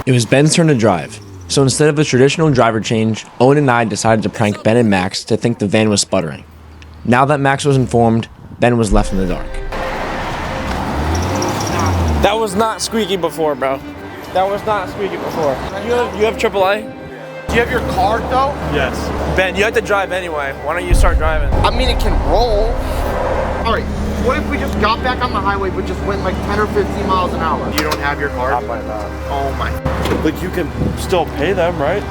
It was Ben's turn to drive. So instead of a traditional driver change, Owen and I decided to prank Ben and Max to think the van was sputtering. Now that Max was informed, Ben was left in the dark. That was not squeaky before, bro. That was not squeaky before. You have AAA? Do you have your card though? Yes. Ben, you have to drive anyway. Why don't you start driving? I mean, it can roll. All right, what if we just got back on the highway but just went like 10 or 15 miles an hour? You don't have your card? I might not. Oh my. But you can still pay them, right?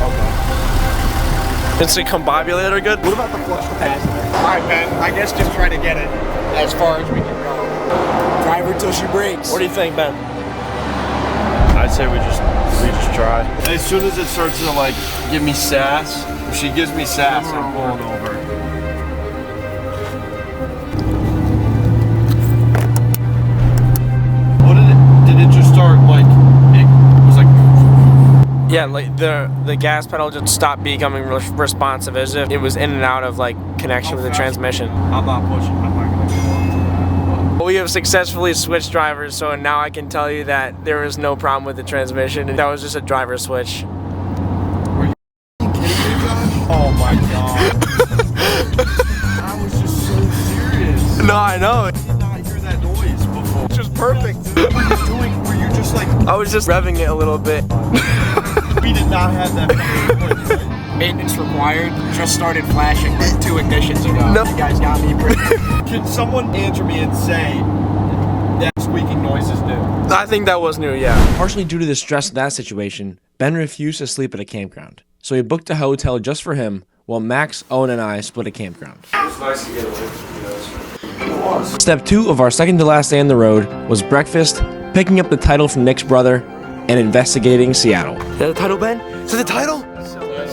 Okay. Is the combobulator good? What about the flux capacitor? All right, Ben, I guess just try to get it as far as we can go. Drive her till she breaks. What do you think, Ben? I'd say we just try. As soon as it starts to like give me sass, if she gives me sass, I'm pulling over. Did it just start like, it was like... Yeah, like the gas pedal just stopped becoming responsive as if it was in and out of like connection with the transmission. I'm not pushing, I'm not gonna go. We have successfully switched drivers, so now I can tell you that there was no problem with the transmission. That was just a driver switch. Are you kidding me, Josh? Oh my god. I was just so serious. No, I know. I did not hear that noise before. It's just perfect. What were you doing? Were you just like... I was just revving it a little bit. We did did not have that. Maintenance required. Just started flashing like 2 ignitions ago. No. You guys got me pretty. Can someone answer me and say that squeaking noise is new? I think that was new, yeah. Partially due to the stress of that situation, Ben refused to sleep at a campground. So he booked a hotel just for him, while Max, Owen, and I split a campground. It was nice to get away from you guys. Step 2 of our second to last day on the road was breakfast, picking up the title from Nick's brother, and investigating Seattle. Is that the title, Ben? Is that the title?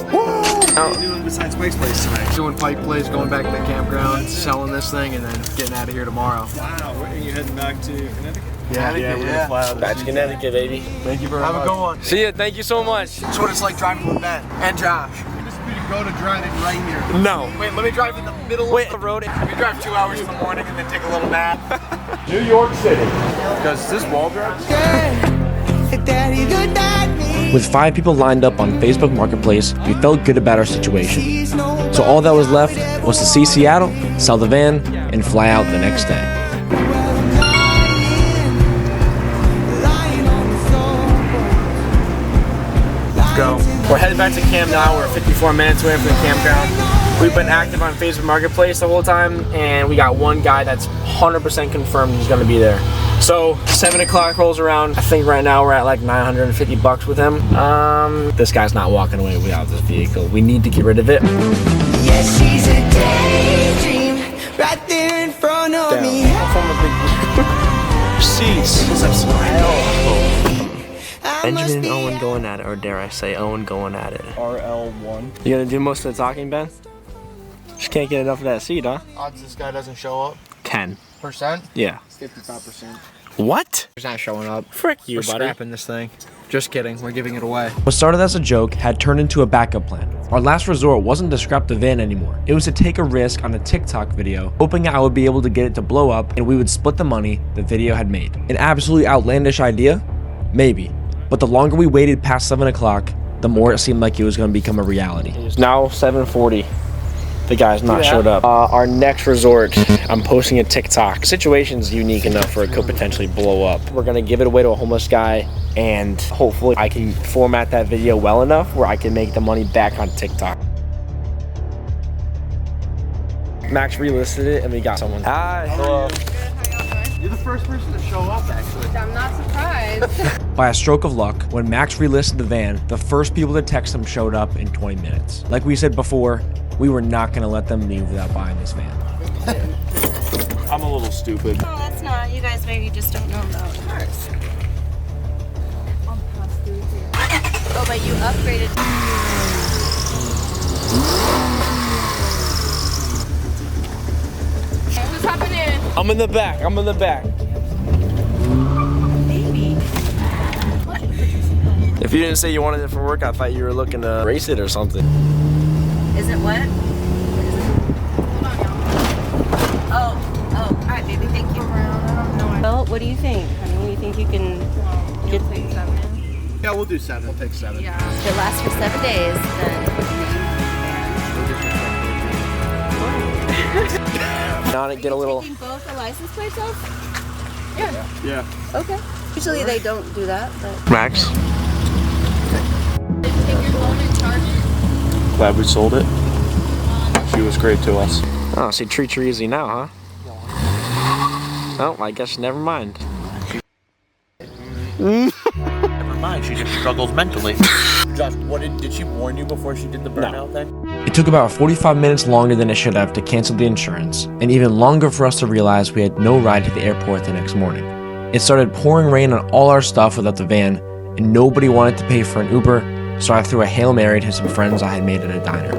What are you doing besides Mike's place tonight? Doing pipe plays, going back to the campground, selling this thing, and then getting out of here tomorrow. Wow, where are you heading back to Connecticut? Yeah, we're gonna fly out. Back to Connecticut, baby. Thank you very much. Have a good one. See ya, thank you so much. That's what it's like driving with Ben and Josh. This would be Dakota driving right here. No. Wait, let me drive in the middle of the road. We drive 2 hours in the morning and then take a little nap. New York City. Because this wall drive. With 5 people lined up on Facebook Marketplace, we felt good about our situation. So all that was left was to see Seattle, sell the van, and fly out the next day. Let's go. We're heading back to camp now. We're 54 minutes away from the campground. We've been active on Facebook Marketplace the whole time, and we got one guy that's 100% confirmed he's gonna be there. So 7 o'clock rolls around. I think right now we're at like 950 bucks with him. This guy's not walking away without this vehicle. We need to get rid of it. Yes, she's a daydream right there in front of me. Seats. Benjamin and Owen going at it, or dare I say Owen going at it. RL1. You gonna do most of the talking, Ben? Just can't get enough of that seat, huh? Odds this guy doesn't show up? 10%? Yeah. 55%. What? He's not showing up. Frick you, We're buddy. scrapping this thing. Just kidding. We're giving it away. What started as a joke had turned into a backup plan. Our last resort wasn't to scrap the van anymore. It was to take a risk on a TikTok video, hoping I would be able to get it to blow up and we would split the money the video had made. An absolutely outlandish idea? Maybe. But the longer we waited past 7 o'clock, the more it seemed like it was going to become a reality. It's now 7:40. The guy's not showed up. Our next resort, I'm posting a TikTok. The situation's unique enough for it could potentially blow up. We're gonna give it away to a homeless guy, and hopefully I can format that video well enough where I can make the money back on TikTok. Max relisted it, and we got someone. Hi. Hello. You're the first person to show up, actually. I'm not surprised. By a stroke of luck, when Max relisted the van, the first people to text him showed up in 20 minutes. Like we said before, we were not going to let them leave without buying this van. I'm a little stupid. No, that's not. You guys maybe just don't know about cars. Oh, but you upgraded. Who's hopping in? I'm in the back. I'm in the back. Baby. If you didn't say you wanted it for work, I thought you were looking to race it or something. Is it what? Oh, all right, baby, thank you. Well, what do you think? I mean, you think you can get 7? Yeah, we'll do 7. We'll take 7. Yeah. If it lasts for 7 days, then. Now to get a little. Taking both the license plates off? Yeah. Yeah. Okay. Usually they don't do that, but. Max. Take your phone and charge it. Glad we sold it. She was great to us. Oh, so you treat her easy now, huh? Oh, I guess never mind. Never mind, she just struggles mentally. Josh, did she warn you before she did the burnout thing? It took about 45 minutes longer than it should have to cancel the insurance, and even longer for us to realize we had no ride to the airport the next morning. It started pouring rain on all our stuff without the van, and nobody wanted to pay for an Uber, so I threw a Hail Mary to some friends I had made at a diner.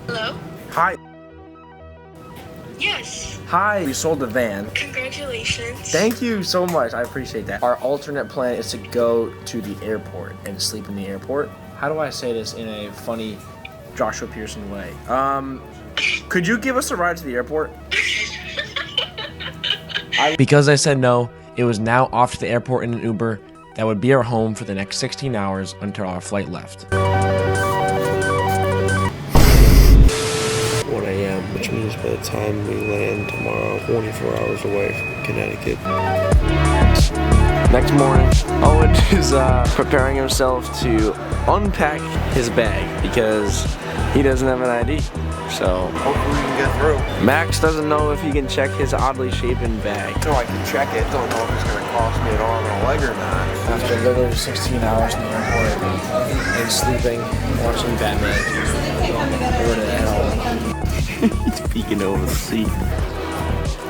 Hello? Hi. Yes. Hi. We sold the van. Congratulations. Thank you so much. I appreciate that. Our alternate plan is to go to the airport and sleep in the airport. How do I say this in a funny Joshua Pearson way? Could you give us a ride to the airport? Because I said no, it was now off to the airport in an Uber that would be our home for the next 16 hours until our flight left. 1 a.m., which means by the time we land tomorrow, 24 hours away from Connecticut. Next morning, Owen is preparing himself to unpack his bag because he doesn't have an ID. So hopefully we can get through. Max doesn't know if he can check his oddly shapen bag. No, I can check it. Don't know if it's gonna cost me an arm and a leg or not. After literally 16 hours in the airport and sleeping, watching Batman. Where the hell? He's peeking over the seat.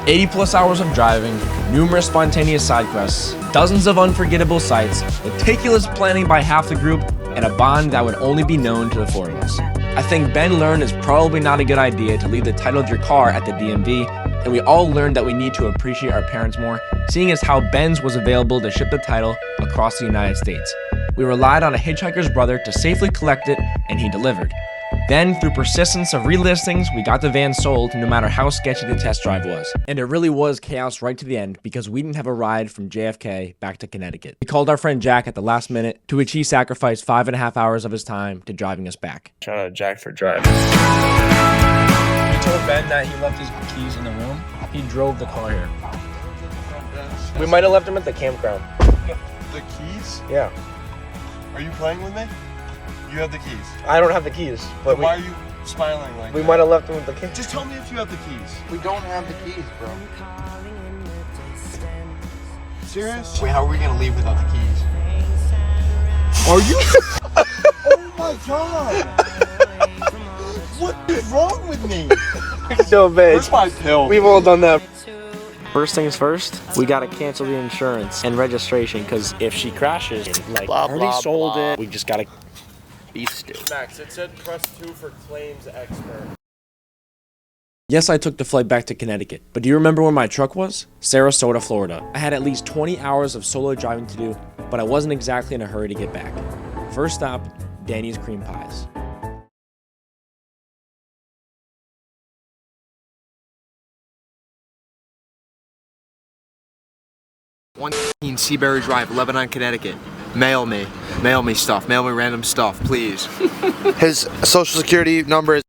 80 plus hours of driving, numerous spontaneous side quests, dozens of unforgettable sights, meticulous planning by half the group, and a bond that would only be known to the four of us. I think Ben learned it's probably not a good idea to leave the title of your car at the DMV, and we all learned that we need to appreciate our parents more, seeing as how Ben's was available to ship the title across the United States. We relied on a hitchhiker's brother to safely collect it, and he delivered. Then, through persistence of relistings, we got the van sold no matter how sketchy the test drive was. And it really was chaos right to the end because we didn't have a ride from JFK back to Connecticut. We called our friend Jack at the last minute, to which he sacrificed 5.5 hours of his time to driving us back. Shout out Jack for driving. We told Ben that he left his keys in the room. He drove the car here. We might have left him at the campground. The keys? Yeah. Are you playing with me? You have the keys. I don't have the keys. But why are you smiling like we that? might have left him with the keys. Just tell me if you have the keys. We don't have the keys, bro. Serious? Wait, how are we gonna leave without the keys? Are you? Oh my god! What is wrong with me? So bad. Where's my pill? We've all done that. First things first, we gotta cancel the insurance and registration because if she crashes, like already sold it, we just gotta be still. Max, it said press 2 for claims expert. Yes, I took the flight back to Connecticut, but do you remember where my truck was? Sarasota, Florida. I had at least 20 hours of solo driving to do, but I wasn't exactly in a hurry to get back. First stop, Danny's Cream Pies. Seabury Drive, Lebanon, Connecticut. Mail me stuff. Mail me random stuff, please. His social security number is